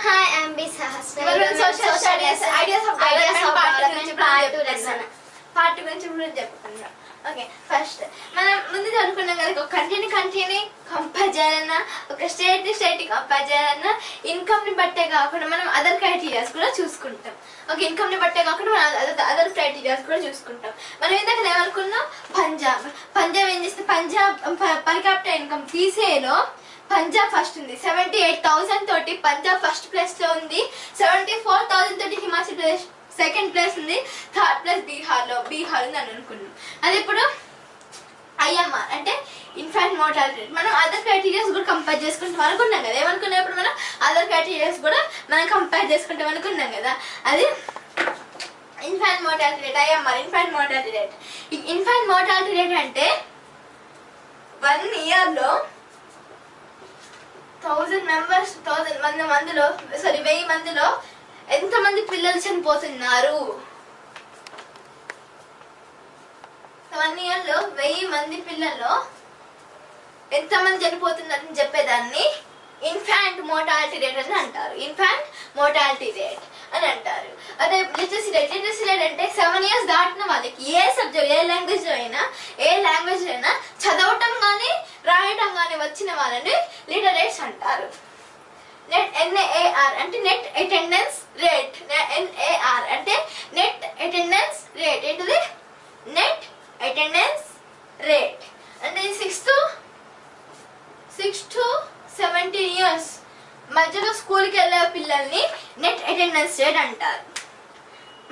Hi, I'm B. Sahasra. Social Studies, Ideas of Development Part 2 lesson. Part 2 గురించి ఇప్పుడు చెప్పుకుందాం. ఓకే, ఫస్ట్ మనం ముందు చదువుకున్నాం కదా, ఒక కంట్రీని కంపేర్ చేయాలన్నా, ఒక స్టేట్ని కంపేర్ చేయాలన్నా ఇన్కమ్ని బట్టే కాకుండా మనం అదర్ క్రైటీరియాస్ కూడా చూసుకుంటాం. ఓకే, ఇన్కమ్ని బట్టే కాకుండా మనం అదర్ క్రైటీరియాస్ కూడా చూసుకుంటాం. మనం ఇందాక ఏమనుకున్నాం, పంజాబ్ ఏం చేస్తే పంజాబ్ పర్ క్యాపిటల్ ఇన్కమ్ పీసీఐలో పంజాబ్ ఫస్ట్ ఉంది. 78,000 తోటి పంజాబ్ ఫస్ట్ ప్లేస్ లో ఉంది. 74,000 తోటి హిమాచల్ ప్రదేశ్ సెకండ్ ప్లేస్ ఉంది. థర్డ్ ప్లేస్ బీహార్ ఉంది అని అనుకున్నాం. అది ఇప్పుడు IMR అంటే ఇన్ఫాంట్ మోర్టాలిటీ రేట్. మనం అదర్ క్రైటీరియాస్ కూడా కంపేర్ చేసుకుంటాం అనుకున్నాం కదా. ఏమనుకున్నప్పుడు మనం అదర్ క్రైటీరియాస్ కూడా మనం కంపేర్ చేసుకుంటాం అనుకున్నాం కదా. అది infant mortality rate, IMR infant mortality rate. Infant mortality rate అంటే 1 ఇయర్లో 1000 మందిలో ఎంతమంది పిల్లలు చనిపోతున్నారు. 1 ఇయర్లో 1000 మంది పిల్లల్లో ఎంతమంది చనిపోతున్నారని చెప్పేదాన్ని ఇన్ఫాంట్ మోర్టాలిటీ రేట్ అని అంటారు. ఇన్ఫాంట్ మోర్టాలిటీ రేట్ అని అంటారు. అదే లిటరసీ రేట్ అంటే 7 years దాటిన వాళ్ళకి ఏ సబ్జెక్ట్, ఏ లాంగ్వేజ్ అయినా చదవటం కానీ రాయటం కానీ వచ్చిన వాళ్ళని లిటరేట్స్ అంటారు. NAR అంటే నెట్ అటెండెన్స్ రేట్. NAR అంటే నెట్ అటెండెన్స్ రేట్. ఏంటిది? నెట్ అటెండెన్స్ రేట్ అంటే 6 to 17 years మధ్యలో స్కూల్కి వెళ్ళే పిల్లల్ని నెట్ అటెండెన్స్ రేట్ అంటారు.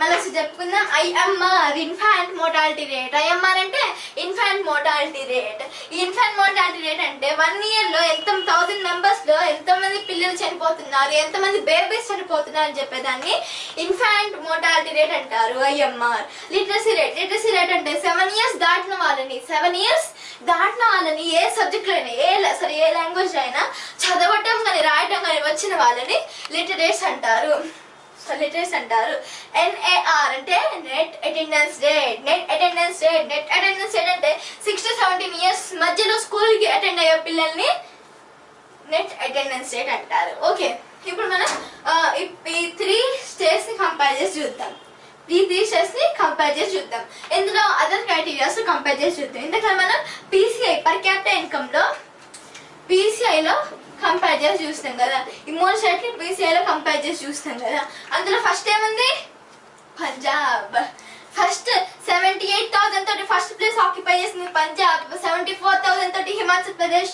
మళ్ళీ చెప్పుకుందాం. IMR infant mortality rate. IMR అంటే ఇన్ఫాంట్ మోర్టాలిటీ రేట్. ఈ ఇన్ఫాంట్ మోర్టాలిటీ రేట్ అంటే 1 year లో 1000 members లో ఎంతమంది పిల్లలు చనిపోతున్నారు, ఎంతమంది బేబీస్ చనిపోతున్నారు అని చెప్పేదాన్ని ఇన్ఫాంట్ మోర్టాలిటీ రేట్ అంటారు. IMR. లిటరసీ రేట్ అంటే 7 years దాటిన వాళ్ళని ఏ సబ్జెక్ట్ అయినా ఏ లాంగ్వేజ్ అయినా చదవటం కానీ రాయటం కానీ వచ్చిన వాళ్ళని లిటరేట్స్ అంటారు. NAR అంటే net attendance rate. Net attendance rate అంటే 6 to 17 years మధ్యలో స్కూల్ కి అటెండ్ అయ్యే పిల్లల్ని నెట్ అటెండెన్స్ రేట్ అంటారు. ఓకే, ఇప్పుడు మనం ఈ 3 స్టేట్స్ ని కంపేర్ చేసి చూద్దాం. ఇందులో అదర్ క్రైటీరియాస్ కంపేర్ చేసి చూద్దాం. ఎందుకంటే మనం PCI పర్ క్యాపిటల్ ఇన్కమ్ లో PCI లో కంపేర్ చేసి చూస్తాం కదా. ఈ 3 స్టేట్ ని PCI లో కంపేర్ చేసి చూస్తాం కదా. అందులో ఫస్ట్ ఏముంది? పంజాబ్. ఫస్ట్ 78,000 తోటి ఫస్ట్ ప్లేస్ ఆక్యుపై చేసింది పంజాబ్. 74,000 తోటి హిమాచల్ ప్రదేశ్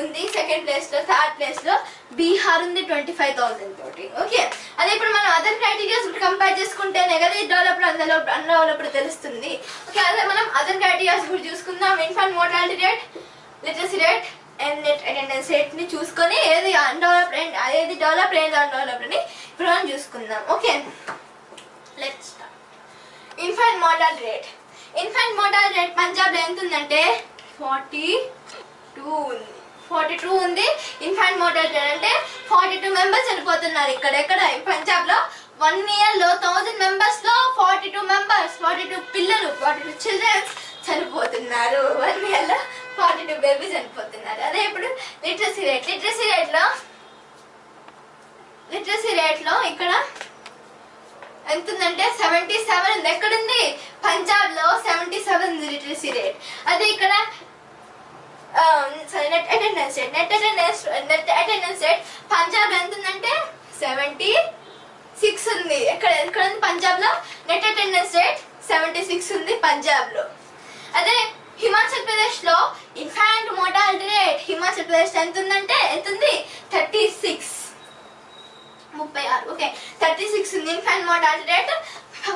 ఉంది సెకండ్ ప్లేస్ లో. థర్డ్ ప్లేస్ లో బీహార్ ఉంది 25,000 తోటి. ఓకే, అదే ఇప్పుడు మనం అదర్ క్రైటీరియాస్ కంపేర్ చేసుకుంటేనే కదా ఈ డెవలప్డ్ అన్డెవలప్డ్ తెలుస్తుంది. ఓకే, అదే మనం అదర్ క్రైటీరియాస్ కూడా చూసుకుందాం. Infant mortality rate, literacy rate and net attendance rate ని చూసుకొని ఏది డెవలప్డ్ అని ఇప్పుడు మనం చూసుకుందాం. Okay, let's start. Infant mortality rate Punjab లో ఎంత ఉందంటే 42 ఉంది. ఇన్ఫాంట్ మోర్టాలిటీ రేట్ అంటే 42 members చనిపోతున్నారు. ఎక్కడ పంజాబ్ లో 1 year లో 1000 members లో 42 పిల్లలు 42 చిల్డ్రన్స్ చనిపోతున్నారు. 1 year లో 42 బేబీస్ చనిపోతున్నారు. అదే ఇప్పుడు లిటరసీ రేట్ లో ఇక్కడ ఎంత ఉందంటే 77 ఉంది. ఎక్కడుంది? పంజాబ్ లో 77 ఉంది లిటరసీ రేట్. అదే ఇక్కడ నెట్ అటెండెన్స్ రేట్ పంజాబ్ ఎంత ఉందంటే 76 ఉంది. ఎక్కడ ఉంది? పంజాబ్ లో నెట్ అటెండెన్స్ రేట్ 76 ఉంది పంజాబ్ లో. అదే హిమాచల్ ప్రదేశ్ లో infant mortality rate Himachal Pradesh ఎంత ఉందంటే 36. ఓకే, 36 ఉంది infant mortality rate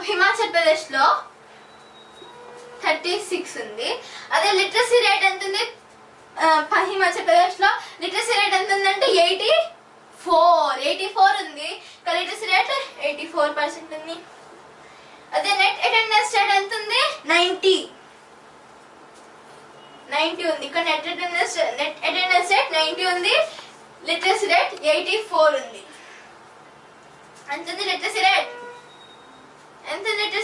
Himachal Pradesh లో 36 ఉంది. అదే లిటరసీ రేట్ ఎంత ఉంది? హిమాచల్ ప్రదేశ్ లో లిటరసీ రేట్ ఎంత ఉందంటే 84 ఉంది. లిటరసీ రేట్ 84% ఉంది. అదే నెట్ అటెండెన్స్ రేట్ ఎంత ఉంది? 90 ఉంది. ఇక్కడ నెట్ అటెండెన్స్ రేట్ 90 ఉంది. లిటరసీ రేట్ 84 ఉంది. ఎంత ఉంది లిటరసీ రేట్? 84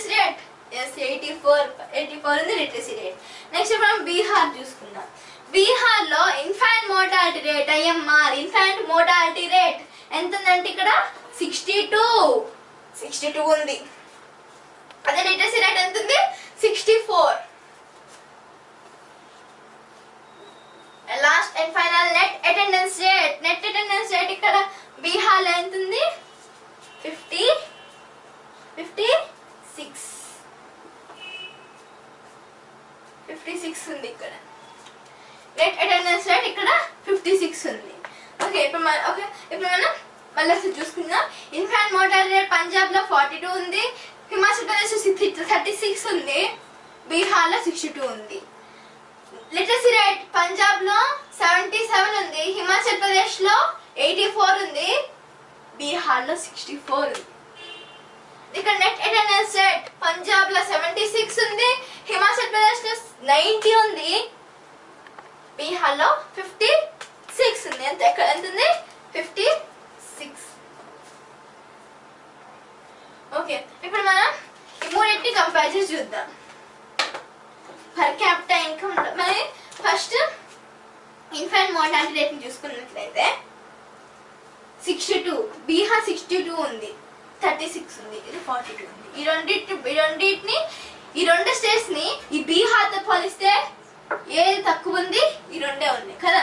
ఉంది లిటరసీ రేట్. నెక్స్ట్ మనం బీహార్ చూసుకుందాం. బీహార్ లో infant mortality rate IMR infant mortality rate ఎంత ఉందంటే ఇక్కడ 62 ఉంది. అదే లిటరసీ రేట్ ఎంత ఉంది? 64. Last and final net attendance rate ఇక్కడ బీహార్ లో ఎంత ఉంది? 56 ఉంది. ఇక్కడ నెట్ అటెండెన్స్ రేట్ ఇక్కడ 56 ఉంది. ఓకే, ఇప్పుడు మనం మళ్ళీ చూసుకుందాం. ఇన్ఫాంట్ మోర్టాలిటీ రేట్ పంజాబ్ లో 42 ఉంది. హిమాచల్ ప్రదేశ్ 36 ఉంది. బీహార్ లో 62 ఉంది. లిటరసీ రేట్ పంజాబ్ లో 77 ఉంది. హిమాచల్ ప్రదేశ్ లో 84 ఉంది. బీహార్ లో 64 ఉంది. ఇక్కడ నెట్ అటెండెన్స్ రేట్ పంజాబ్ లో 76 ఉంది. హిమాచల్ ప్రదేశ్ లో 90 ఉంది. బీహార్ లో 56 ఉంది. ఎంత ఉంది? 56. ఓకే, ఇప్పుడు మనం ఈ మూడింటిని కంపేర్ చేసి చూద్దాం. పర్ క్యాపిటల్ ఇన్కమ్ మరి ఫస్ట్ ఇన్ఫాంట్ మోర్టాలిటీ రేట్ ని చూసుకున్నట్లయితే 62, బీహార్ 62 ఉంది, 36 ఉంది, ఇది 42 ఉంది. ఈ రెండు స్టేట్స్ ని ఈ బీహార్ తో పోలిస్తే ఏది తక్కువ ఉంది? ఈ రెండే ఉన్నాయి కదా,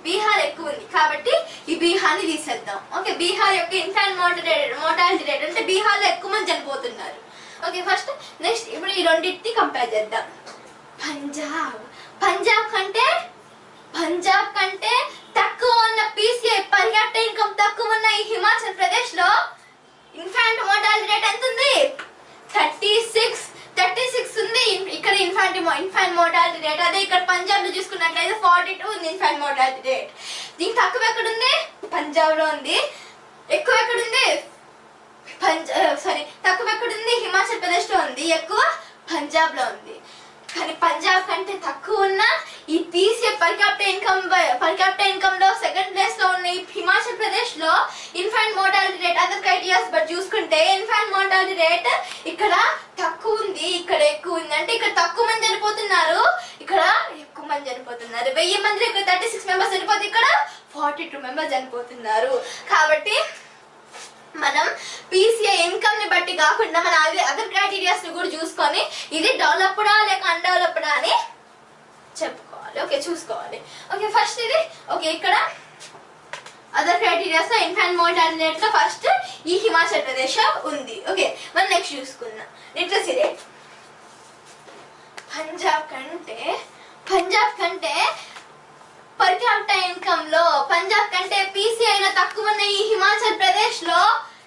బీహార్ ఎక్కువ ఉంది కాబట్టి ఈ బీహార్ ని తీసేద్దాం. ఓకే, బీహార్ యొక్క ఇన్ఫాంట్ మోర్టాలిటీ రేట్ అంటే బీహార్ లో ఎక్కువ మంది చనిపోతున్నారు. ఓకే, ఫస్ట్ నెక్స్ట్ ఇప్పుడు ఈ రెండింటిని కంపేర్ చేద్దాం. పంజాబ్ కంటే తక్కువ ఉన్న పీసీఐ పర్ క్యాపిటల్ ఇన్కమ్ తక్కువ ఉన్న ఈ హిమాచల్ ప్రదేశ్ లో ఇన్ఫాంట్ మోర్టాలిటీ రేట్ ఎంత ఉంది? 36 ఉంది ఇక్కడ ఇన్ఫాంట్ మోర్టాలిటీ రేట్. అదే ఇక్కడ పంజాబ్ లో చూసుకున్నట్లయితే 42 ఉంది ఇన్ఫాంట్ మోర్టాలిటీ రేట్. దీనికి తక్కువ ఎక్కడ ఉంది? పంజాబ్ లో ఉంది. ఎక్కువ ఎక్కడ ఉంది? తక్కువ ఎక్కడ ఉంది? హిమాచల్ ప్రదేశ్ లో ఉంది. ఎక్కువ పంజాబ్ లో ఉంది. కానీ పంజాబ్ కంటే తక్కువ ఉన్న ఈ పీసీఐ పర్ క్యాపిటల్ ఇన్కమ్ లో సెకండ్ ప్లేస్ లో ఉన్న ఈ హిమాచల్ ప్రదేశ్ లో infant mortality rate other criterias but చూసుకుంటే ఇన్ఫాంట్ మోర్టాలిటీ రేట్ ఇక్కడ తక్కువ ఉంది, ఇక్కడ ఎక్కువ ఉంది. అంటే ఇక్కడ తక్కువ మంది చనిపోతున్నారు, ఇక్కడ ఎక్కువ మంది చనిపోతున్నారు. 1000 మంది ఇక్కడ 36 మెంబర్స్ చనిపోతే ఇక్కడ 42 మెంబర్స్ చనిపోతున్నారు. కాబట్టి మనం పీసీఐ ఇన్కమ్ ని బట్టి కాకుండా మన అదర్ క్రైటీరియాస్ ని కూడా చూసుకొని ఇది డెవలప్డా లేక అన్డెవలప్డా అని చెప్పుకోవాలి. ఓకే, చూసుకోవాలి. ఓకే, ఫస్ట్ ఇది ఓకే ఇక్కడ అదర్ క్రైటీరియాస్ లో ఇన్ఫాంట్ మోర్టాలిటీ రేట్ లో ఫస్ట్ ఈ హిమాచల్ ప్రదేశ్ ఉంది. ఓకే, మనం నెక్స్ట్ చూసుకుందాం లిటరసీ రేట్. పంజాబ్ కంటే పర్ క్యాపిటల్ ఇన్కమ్ లో పంజాబ్ కంటే పీసీఐ లో తక్కువ ఉన్న ఈ హిమాచల్ ప్రదేశ్ లో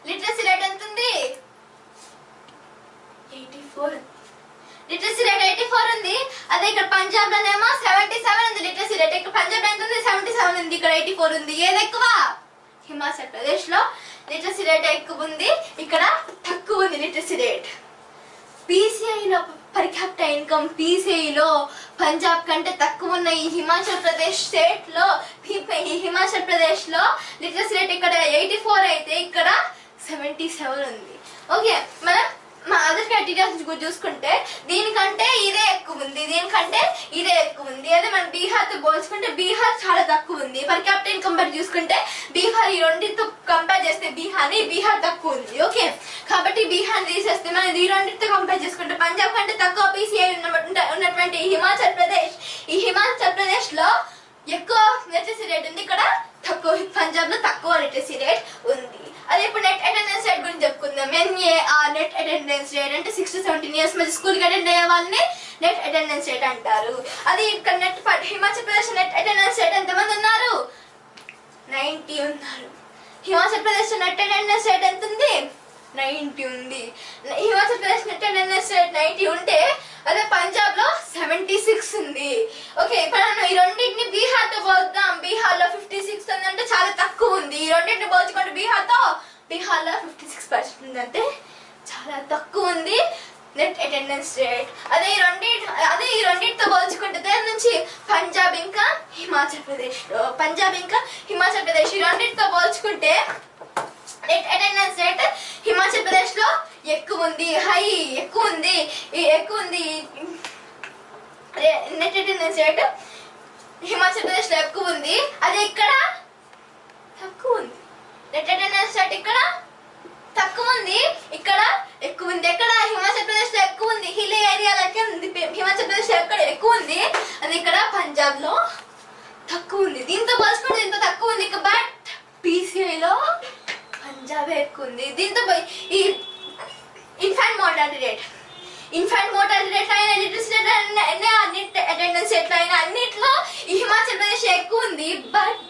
లిటరసీ రేట్ ఎంత ఉంది? 84. లిటరసీ రేట్ 84 ఉంది. అదే ఇక్కడ పంజాబ్ లోనేమో 77 ఉంది లిటరసీ రేట్. ఇక్కడ పంజాబ్ ఎంత ఉంది? 77 ఉంది, ఇక్కడ 84 ఉంది. ఏది ఎక్కువ? హిమాచల్ ప్రదేశ్ లో లిటరసీ రేట్ ఎక్కువ ఉంది, ఇక్కడ తక్కువ ఉంది లిటరసీ రేట్. పీసీఐ లో పర్ క్యాపిటల్ ఇన్కమ్ పీసీఐ లో పంజాబ్ కంటే తక్కువ ఉన్న ఈ హిమాచల్ ప్రదేశ్ స్టేట్ లో హిమాచల్ ప్రదేశ్ లో లిటరసీ రేట్ ఇక్కడ 84 అయితే ఇక్కడ 77 ఉంది. ఓకే, మనం మా అదర్ క్రైటీరియాస్ చూసుకుంటే దీనికంటే ఇదే ఎక్కువ ఉంది, దీనికంటే ఇదే ఎక్కువ ఉంది. అదే మనం బీహార్ తో పోల్చుకుంటే బీహార్ చాలా తక్కువ ఉంది. పర్ క్యాపిటల్ ఇన్కమ్ బట్టి చూసుకుంటే బీహార్ ఈ రెండింటితో కంపేర్ చేస్తే బీహార్ తక్కువ ఉంది. ఓకే, కాబట్టి బీహార్ తీసేస్తే మనం ఈ రెండింటితో కంపేర్ చేసుకుంటే పంజాబ్ కంటే తక్కువ పీసీఐ ఉన్నటువంటి ఈ హిమాచల్ ప్రదేశ్ లో ఎక్కువ లిటరసీ రేట్ ఉంది, ఇక్కడ తక్కువ పంజాబ్ లో తక్కువ లిటరసీ రేట్ ఉంది. అదే ఇప్పుడు నెట్ అటెండెన్స్ రేట్ గురించి చెప్పుకుందాం. NAR నెట్ అటెండెన్స్ రేట్ అంటే 6 to 17 years మధ్య స్కూల్ కి అటెండ్ అయ్యే వాళ్ళని నెట్ అటెండెన్స్ రేట్ అంటారు. అది ఇక్కడ Himachal Pradesh net attendance rate ఎంతమంది ఉన్నారు? 90 ఉన్నారు. Himachal Pradesh net attendance rate ఎంత ఉంది? 90 ఉంది. Himachal Pradesh net attendance rate 90 ఉంటే అదే పంజాబ్ లో 76 ఉంది. ఓకే, ఇప్పుడు మనం ఈ రెండింటిని బీహార్ తో పోల్చుదాం. బీహార్ లో 56 ఉంది అంటే చాలా తక్కువ ఉంది. ఈ రెండింటిని పోల్చుకుంటే బీహార్ లో 56% ఉంది అంటే చాలా తక్కువ ఉంది నెట్ అటెండెన్స్ రేట్. అదే ఈ రెండింటితో పోల్చుకుంటే దాని నుంచి పంజాబ్ ఇంకా హిమాచల్ ప్రదేశ్ ఈ రెండింటితో పోల్చుకుంటే net attendance rate Himachal Pradesh లో ఎక్కువ ఉంది, net attendance rate Himachal Pradesh లో ఎక్కువ ఉంది. అదే ఇక్కడ తక్కువ ఉంది. నెట్ అటెండెన్స్ రేట్ ఇక్కడ తక్కువ ఉంది, ఇక్కడ ఎక్కువ ఉంది. ఎక్కడ? హిమాచల్ ప్రదేశ్ లో ఎక్కువ ఉంది, హిల్ ఏరియాలకే ఉంది. హిమాచల్ ప్రదేశ్ లో ఎక్కడ ఎక్కువ ఉంది? అది ఇక్కడ పంజాబ్ లో తక్కువ ఉంది. దీంతో పోల్చుకుంటే దీంతో తక్కువ ఉంది, బట్ పీసీఐ లో పంజాబ్ ఎక్కువ ఉంది. దీంతో ఈ ఇన్ఫాంట్ మోర్టాలిటీ రేట్ అయినా లిటరసీ రేట్ అయినా నెట్ అటెండెన్స్ రేట్ అయినా అన్నిట్లో ఈ హిమాచల్ ప్రదేశ్ ఎక్కువ ఉంది. బట్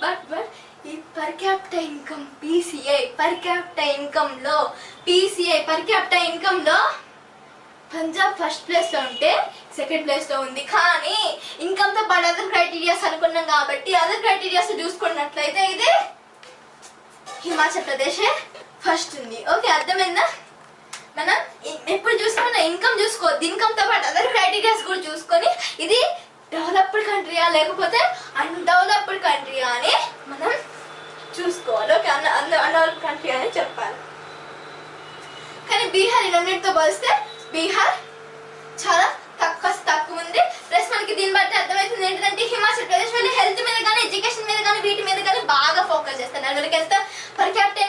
ఈ per capital income PCI per capital income లో పంజాబ్ ఫస్ట్ ప్లేస్ లో ఉంటే సెకండ్ ప్లేస్ లో ఉంది. కానీ ఇన్కమ్ తో పాటు అదర్ క్రైటీరియాస్ అనుకున్నాం కాబట్టి అదర్ క్రైటీరియాస్ చూసుకున్నట్లయితే ఇది హిమాచల్ ప్రదేశ్ ఫస్ట్ ఉంది. ఓకే, అర్థమైందా? మనం ఎప్పుడు చూసుకున్న ఇన్కమ్ చూసుకోవద్దు, ఇన్కమ్ తో పాటు అదర్ క్రైటీరియాస్ కూడా చూసుకొని ఇది డెవలప్డ్ కంట్రీయా లేకపోతే అన్డెవలప్డ్ కంట్రీయా అని మనం చూసుకోవాలి. ఓకే, అన్డెవలప్డ్ కంట్రీ అని చెప్పాలి. కానీ బీహార్ ఈ రెండింటితో పోలిస్తే బీహార్ చాలా తక్కువ ఉంది. ప్లస్ మనకి దీన్ని బట్టి అర్థమవుతుంది ఏంటంటే హిమాచల్ ప్రదేశ్ వాళ్ళు హెల్త్ మీద కానీ ఎడ్యుకేషన్ మీద కానీ వీటి మీద కానీ బాగా ఫోకస్ చేస్తున్నారు. మనకి ఎంత పర్ క్యాపిటల్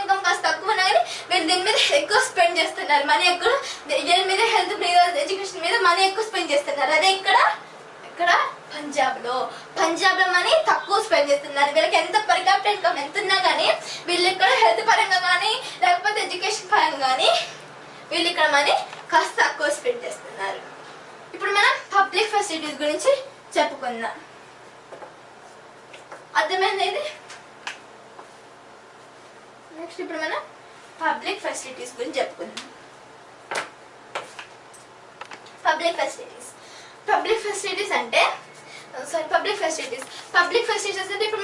స్పెండ్ చేస్తున్నారు, మనీ ఎక్కువ దేని మీద, హెల్త్ మీద, ఎడ్యుకేషన్ మీద మనీ ఎక్కువ స్పెండ్ చేస్తున్నారు. అదే ఇక్కడ పంజాబ్ లో మనీ తక్కువ స్పెండ్ చేస్తున్నారు. వీళ్ళకి ఎంత పర్ క్యాపిటల్ ఇన్కమ్ ఎంత ఉన్నా కానీ వీళ్ళు ఇక్కడ హెల్త్ పరంగా కానీ లేకపోతే ఎడ్యుకేషన్ పరంగా కానీ వీళ్ళు ఇక్కడ మనీ కాస్త తక్కువ స్పెండ్ చేస్తున్నారు. ఇప్పుడు మనం పబ్లిక్ ఫెసిలిటీస్ గురించి చెప్పుకుందాం. అర్థమైంది ఇది? నెక్స్ట్ ఇప్పుడు మనం పబ్లిక్ ఫెసిలిటీస్ గురించి చెప్పుకుందాం. పబ్లిక్ ఫెసిలిటీస్ అంటే ఇప్పుడు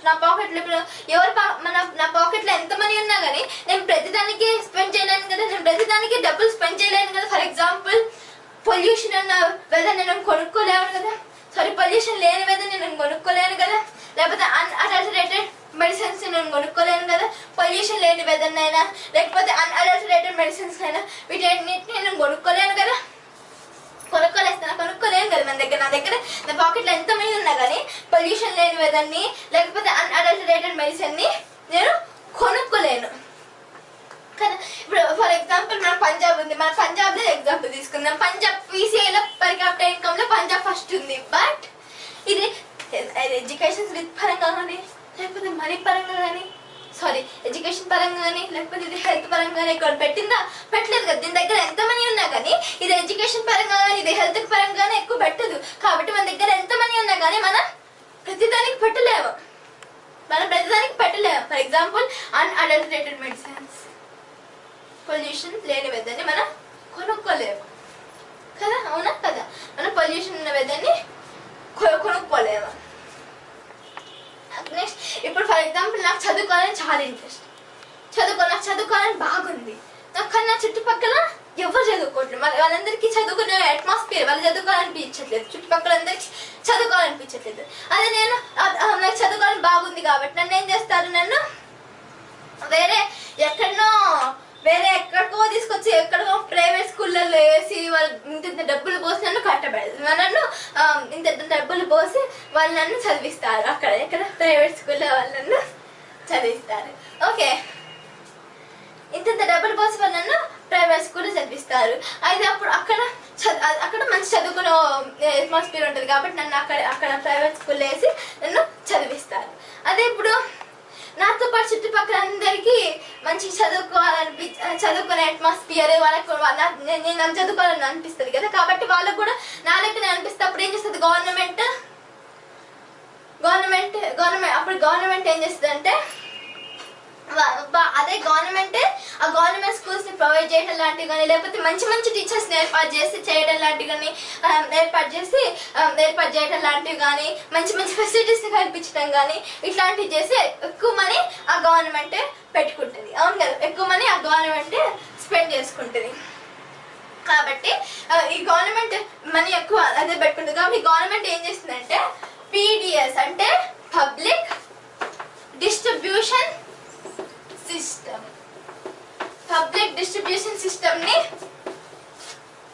నా పాకెట్లో ఇప్పుడు నా పాకెట్లో ఎంత మనీ ఉన్నా కానీ నేను ప్రతిదానికి స్పెండ్ చేయలేను కదా, నేను ప్రతిదానికి డబ్బులు స్పెండ్ చేయలేను కదా. ఫర్ ఎగ్జాంపుల్ పొల్యూషన్ అన్న వెదర్ నేను కొనుక్కోలేను కదా, పొల్యూషన్ లేని వెదర్ నేను కొనుక్కోలేను కదా, లేకపోతే అన్అడల్టరేటెడ్ మెడిసిన్స్ నేను కొనుక్కోలేను కదా. పొల్యూషన్ లేని వెదర్ అయినా లేకపోతే అన్అడల్టరేటెడ్ మెడిసిన్స్ అయినా వీటన్నిటిని నేను కొనుక్కోలేను కదా, కొనుక్కోలేను కదా. నా దగ్గర నా పాకెట్లో ఎంత మనీ ఉన్నా కానీ పొల్యూషన్ లేని వెదర్ని లేకపోతే అన్అడల్టరేటెడ్ మెడిసిన్ ని నేను కొనుక్కోలేను కదా. ఇప్పుడు ఫర్ ఎగ్జాంపుల్ మన పంజాబ్ ఉంది, మన పంజాబ్ ఎగ్జాంపుల్ తీసుకుందాం. పంజాబ్ పీసీఐలో పర్ క్యాపిటల్ ఇన్కమ్ లో పంజాబ్ ఫస్ట్ ఉంది. బట్ ఇది ఎడ్యుకేషన్ పరంగా కానీ లేకపోతే మనీ పరంగా కానీ ఎడ్యుకేషన్ పరంగా కానీ లేకపోతే ఇది హెల్త్ పరంగా కానీ ఇక్కడ పెట్టలేదు కదా. దీని దగ్గర ఎంత మనీ ఉన్నా కానీ ఇది ఎడ్యుకేషన్ పరంగా కానీ ఇది హెల్త్ పరంగా కానీ ఎక్కువ పెట్టదు. కాబట్టి మన దగ్గర ఎంత మనీ ఉన్నా కానీ మనం ప్రతిదానికి పెట్టలేము. For example unadulterated medicines, pollution లేని వెదర్ని మనం కొనుక్కోలేము కదా, అవునా కదా. మనం పొల్యూషన్ ఉన్న వెదర్ని కొనుక్కోలేము. నెక్స్ట్ ఇప్పుడు ఫర్ ఎగ్జాంపుల్ నాకు చదువుకోవాలని చాలా ఇంట్రెస్ట్, నాకు చదువుకోవాలని బాగుంది. కానీ నా చుట్టుపక్కల ఎవరు చదువుకోవట్లేదు. వాళ్ళందరికీ చదువుకునే అట్మాస్ఫియర్ వాళ్ళు చదువుకోవాలనిపించట్లేదు, చుట్టుపక్కలందరికీ చదువుకోవాలనిపించట్లేదు. అదే నాకు చదువుకోవాలని బాగుంది కాబట్టి నన్ను ఏం చేస్తారు, నన్ను ఎక్కడికో తీసుకొచ్చి ఎక్కడికో ప్రైవేట్ స్కూళ్ళల్లో వేసి వాళ్ళు ఇంత డబ్బులు పోసి నన్ను కట్టబెడతారు. నన్ను ఇంత డబ్బులు పోసి వాళ్ళు నన్ను చదివిస్తారు. ఎక్కడ ప్రైవేట్ స్కూల్లో వాళ్ళు నన్ను చదివిస్తారు. ఓకే, ఇంత డబ్బులు పోసి వాళ్ళు నన్ను ప్రైవేట్ స్కూల్లో చదివిస్తారు. అయితే అప్పుడు అక్కడ మంచి చదువుకునే అట్మాస్ఫియర్ ఉంటుంది కాబట్టి నన్ను అక్కడ ప్రైవేట్ స్కూల్లో వేసి నన్ను చదివిస్తారు. అదే ఇప్పుడు నాతో పాటు చుట్టుపక్కల అందరికీ మంచి చదువుకునే అట్మాస్ఫియర్ వాళ్ళకు నేను చదువుకోవాలని అనిపిస్తుంది కదా. కాబట్టి వాళ్ళకు కూడా నా లెక్కనే అనిపిస్తే అప్పుడు ఏం చేస్తుంది గవర్నమెంట్ ఏం చేస్తుంది అంటే అదే గవర్నమెంట్ స్కూల్స్ ని ప్రొవైడ్ చేయడం లాంటివి కానీ లేకపోతే మంచి టీచర్స్ ని ఏర్పాటు చేయడం లాంటివి కానీ ఏర్పాటు చేయడం లాంటివి కానీ మంచి ఫెసిలిటీస్ ని కల్పించడం కానీ ఇట్లాంటివి చేసి ఎక్కువ మనీ ఆ గవర్నమెంటే పెట్టుకుంటుంది. అవును కదా, ఎక్కువ మనీ ఆ గవర్నమెంటే స్పెండ్ చేసుకుంటుంది. కాబట్టి ఈ గవర్నమెంట్ మనీ ఎక్కువ అదే పెట్టుకుంటుంది. కాబట్టి గవర్నమెంట్ ఏం చేస్తుందంటే పీడిఎస్ అంటే పబ్లిక్ డిస్ట్రిబ్యూషన్ సిస్టమ్ ని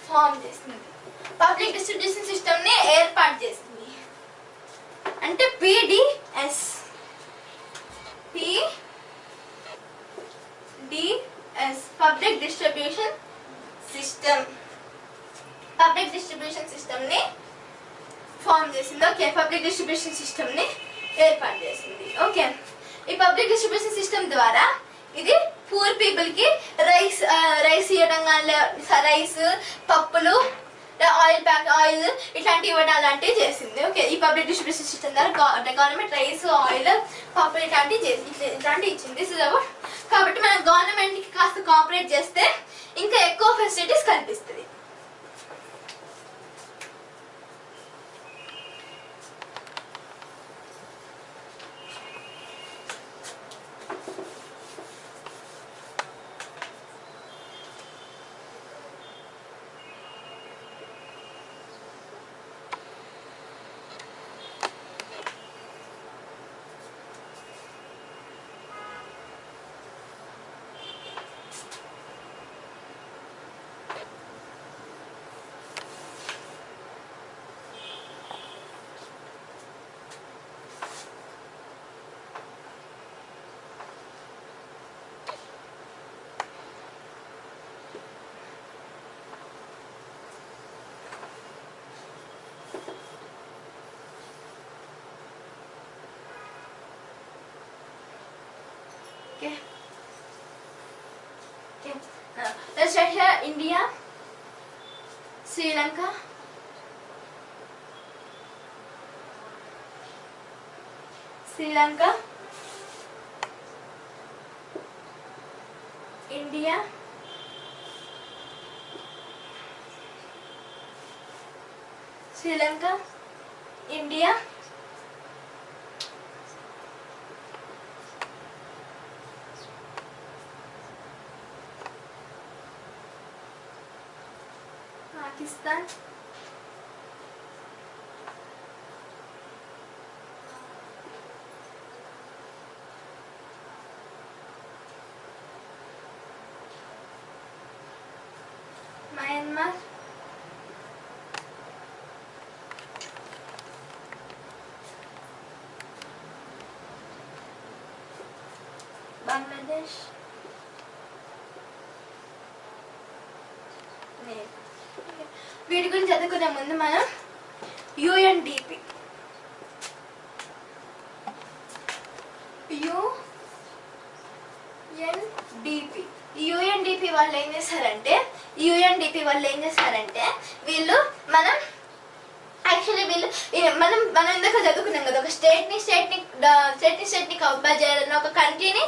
ఫామ్ చేసింది, పబ్లిక్ డిస్ట్రిబ్యూషన్ సిస్టమ్ ని ఏర్పాటు చేసింది. అంటే పీడిఎస్ పబ్లిక్ డిస్ట్రిబ్యూషన్ సిస్టమ్ ని ఫామ్ చేసింది. ఓకే, పబ్లిక్ డిస్ట్రిబ్యూషన్ సిస్టమ్ ని ఏర్పాటు చేసింది. ఓకే, ఈ పబ్లిక్ డిస్ట్రిబ్యూషన్ సిస్టమ్ ద్వారా ఇది పూర్ పీపుల్ కి రైస్ ఇవ్వడం కానీ రైస్, పప్పులు, ఆయిల్ ఇట్లాంటివి ఇవ్వడం అలాంటివి చేసింది. ఓకే, ఈ పబ్లిక్ డిస్ట్రిబ్యూషన్ సిస్టమ్ ద్వారా గవర్నమెంట్ రైస్, ఆయిల్, పప్పులు ఇట్లాంటివి ఇచ్చింది. This is about. కాబట్టి మనం గవర్నమెంట్ కి కాస్త కోఆపరేట్ చేస్తే ఇంకా ఎక్కువ ఫెసిలిటీస్ కల్పిస్తుంది. Okay. Okay. Let's start here. India, Sri Lanka, Sri Lanka, India, Sri Lanka, India, Pakistan, Myanmar, Bangladesh, Nepal. వీటి గురించి చదువుకునే ముందు మనం యుఎన్డిపి యుఎన్డిపి వాళ్ళు ఏం చేస్తారంటే వీళ్ళు మనం యాక్చువల్లీ మనం ఇందాక చదువుకున్నాం కదా, ఒక స్టేట్ ని కంపేర్ చేయాలన్నా, ఒక కంట్రీని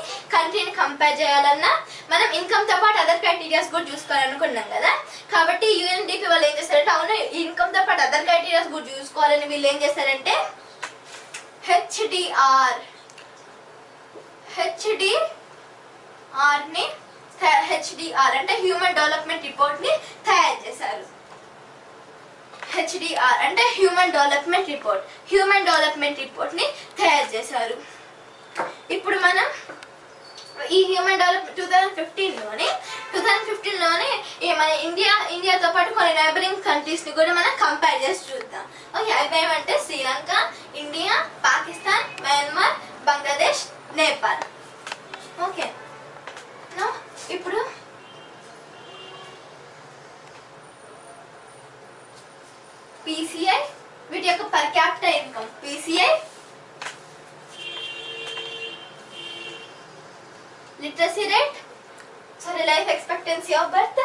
కంపేర్ చేయాలన్నా మనం ఇన్కమ్ తో పాటు అదర్ క్రైటీరియాస్ కూడా చూసుకోవాలనుకున్నాం కదా. కాబట్టి యుఎన్డిపి వాళ్ళు ఏం చేస్తారంటే, అవును ఇన్కమ్ తో పాటు అదర్ క్రైటీరియాస్ కూడా చూసుకోవాలని వీళ్ళు ఏం చేస్తారంటే హెచ్డిఆర్ అంటే హ్యూమన్ డెవలప్మెంట్ రిపోర్ట్ ని తయారు చేశారు. హెచ్డిఆర్ అంటే హ్యూమన్ డెవలప్మెంట్ రిపోర్ట్ ని తయారు చేశారు. ఇప్పుడు మనం ఈ హ్యూమన్ డెవలప్మెంట్ 2015 లోనే మన ఇండియాతో పాటు కొన్ని నైబరింగ్ కంట్రీస్ ని కూడా మనం కంపేర్ చేసి చూద్దాం. ఓకే, అవి ఏమంటే Sri Lanka, India, Pakistan, Myanmar, Bangladesh, Nepal. Okay, ఇప్పుడు PCI వీటి యొక్క per capital income. PCI literacy rate, life expectancy of birth,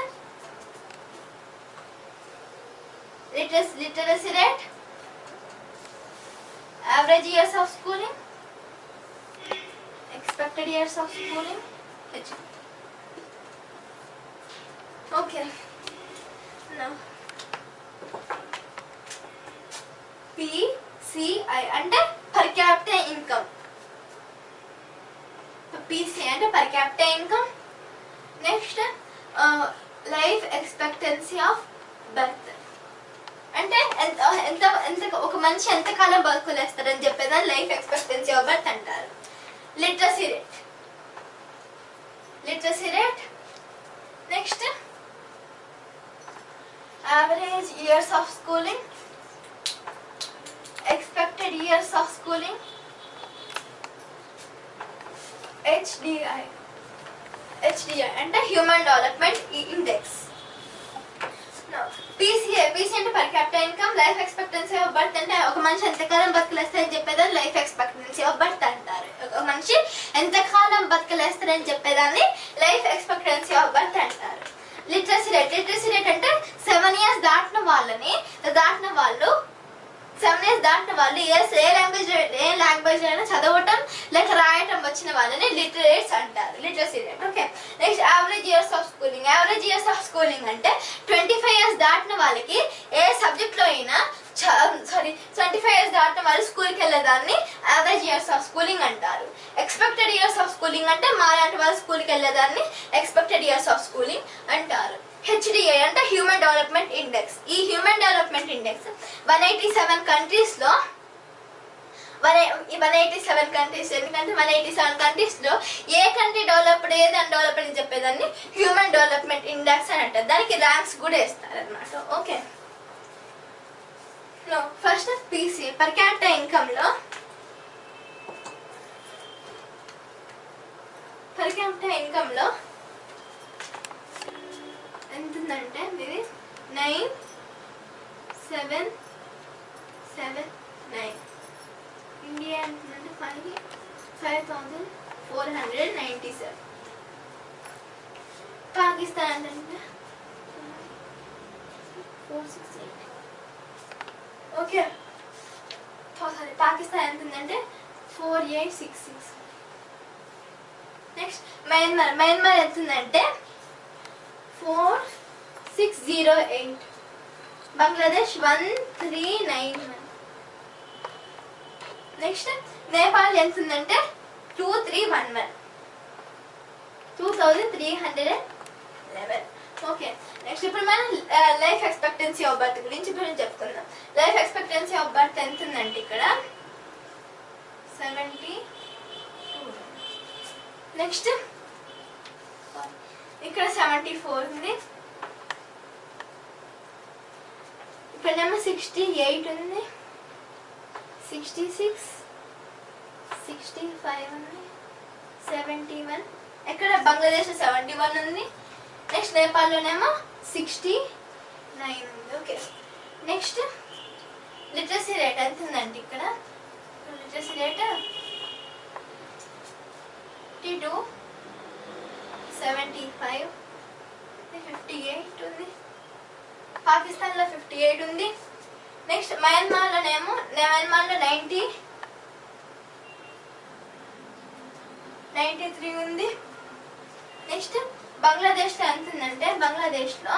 literacy rate, average years of schooling, expected years of schooling. Okay, now PCI అంటే పర్ క్యాపిటల్ ఇన్కమ్. PCI అంటే per capital income. Next life expectancy of birth అంటే ఎంత ఒక మనిషి ఎంతకాలం బతుకులేస్తారని చెప్పేదాన్ని లైఫ్ ఎక్స్పెక్టెన్సీ ఆఫ్ బర్త్ అంటారు. Literacy rate. Next average years of schooling, expected years of schooling, HDI అంటే హ్యూమన్ డెవలప్మెంట్ ఇండెక్స్. PCI అంటే per capital income. Life expectancy of birth అంటే ఒక మనిషి ఎంతకాలం బతకలేస్తారని చెప్పేదాన్ని లైఫ్ ఎక్స్పెక్టెన్సీ ఆఫ్ బర్త్ అంటారు. ఒక మనిషి ఎంతకాలం బతకలేస్తారని చెప్పేదాన్ని లైఫ్ ఎక్స్పెక్టెన్సీ ఆఫ్ బర్త్ అంటారు. లిటరసీ రేట్ అంటే 7 years దాటిన వాళ్ళు 7 years దాటిన వాళ్ళు ఏ లాంగ్వేజ్ అయినా చదవటం లేక రాయటం వచ్చిన వాళ్ళని లిటరేట్స్ అంటారు. Literacy rate. Okay, next average years of schooling అంటే 25 years దాటిన వాళ్ళకి ఏ సబ్జెక్ట్ లో అయినా 25 years దాటిన వాళ్ళు స్కూల్కి వెళ్ళేదాన్ని యావరేజ్ ఇయర్స్ ఆఫ్ స్కూలింగ్ అంటారు. ఎక్స్పెక్టెడ్ ఇయర్స్ ఆఫ్ స్కూలింగ్ అంటే మాలాంటి వాళ్ళు స్కూల్కి వెళ్ళేదాన్ని ఎక్స్పెక్టెడ్ ఇయర్స్ ఆఫ్ స్కూలింగ్ అంటారు. HDI అంటే హ్యూమన్ డెవలప్మెంట్ ఇండెక్స్. ఈ హ్యూమన్ డెవలప్మెంట్ ఇండెక్స్ 187 కంట్రీస్ లో 187 కంట్రీస్, ఎందుకంటే 187 కంట్రీస్ లో ఏ కంట్రీ డెవలప్డ్ ఏది అన్డెవలప్డ్ అని చెప్పేదాన్ని హ్యూమన్ డెవలప్మెంట్ ఇండెక్స్ అని అంటారు. దానికి ర్యాంక్స్ కూడా ఇస్తారు అనమాట. Okay, first PCI per capital income లో ఎంత ఉందంటే మీది 9779. ఇండియా ఎంతంటే 5000 497. పాకిస్తాన్ అంటే 468. ఓకే, సారీ, పాకిస్తాన్ ఎంత ఉందంటే 4866. నెక్స్ట్ మయన్మార్ ఎంత ఉందంటే 4608. బంగ్లాదేశ్ 1391. నెక్స్ట్ నేపాల్ ఎంత ఉందంటే 2311. 2311. ఓకే, నెక్స్ట్ ఇప్పుడు మనం లైఫ్ ఎక్స్పెక్టెన్సీ ఆఫ్ బర్త్ గురించి ఇప్పుడు చెప్పుకుందాం. లైఫ్ ఎక్స్పెక్టెన్సీ ఆఫ్ బర్త్ ఎంత ఉందంటే ఇక్కడ 72. నెక్స్ట్ ఇక్కడ 74 ఉంది. ఇక్కడేమో 68 ఉంది, 66, 65 ఉంది, 71. ఇక్కడ బంగ్లాదేశ్ 71 ఉంది. నెక్స్ట్ నేపాల్లోనేమో 69 ఉంది. ఓకే, నెక్స్ట్ లిటరసీ రేట్ ఎంత ఉందంటే ఇక్కడ లిటరసీ రేట్ 52, 75, 58 ఉంది. పాకిస్తాన్లో 58 ఉంది. నెక్స్ట్ మయన్మార్లో 93 ఉంది. నెక్స్ట్ బంగ్లాదేశ్లో ఎంత ఉందంటే బంగ్లాదేశ్లో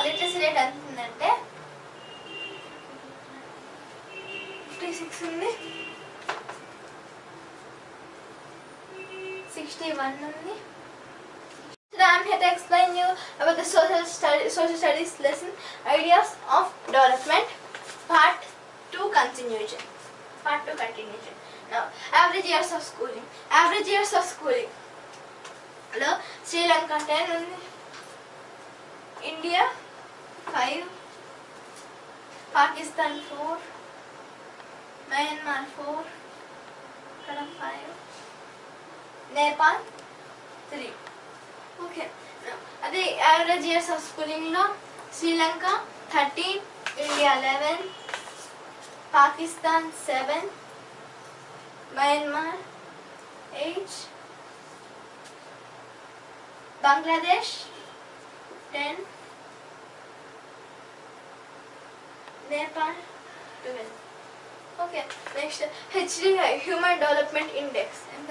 లిటరసీ రేట్ ఎంత ఉందంటే 56 ఉంది, 61 ఉంది. I'm here to explain you about the social studies lesson, ideas of development, part 2 continuation. Now, average years of schooling. Hello, Sri Lanka 10 ఉంది, India 5, Pakistan 4, Myanmar 4, ఇక్కడ 5, Nepal 3. ఓకే, అదే యావరేజ్ ఇయర్స్ ఆఫ్ స్కూలింగ్లో Sri Lanka 13, India 11, Pakistan 7, Myanmar 8, Bangladesh 10, Nepal 12. Okay, next HDI human development index ఎంత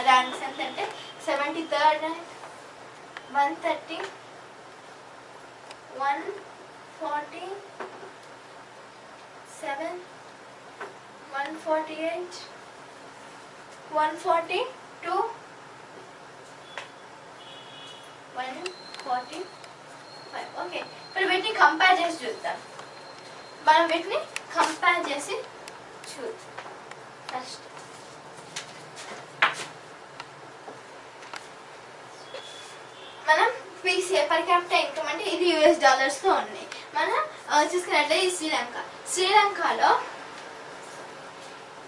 ర్యాంక్స్ ఎంత అంటే 73rd ర్యాంక్, 130, 147, 148, 142, 145. ఓకే, ఇప్పుడు వీటిని కంపేర్ చేసి చూద్దాం. మనం వీటిని కంపేర్ చేసి చూద్దాం. ఫస్ట్ మనం పీసీఐ పర్ క్యాపిటల్ ఇన్కమ్ అంటే ఇది యూఎస్ డాలర్స్లో ఉన్నాయి. మనం చూసుకున్నట్లయితే ఈ శ్రీలంకలో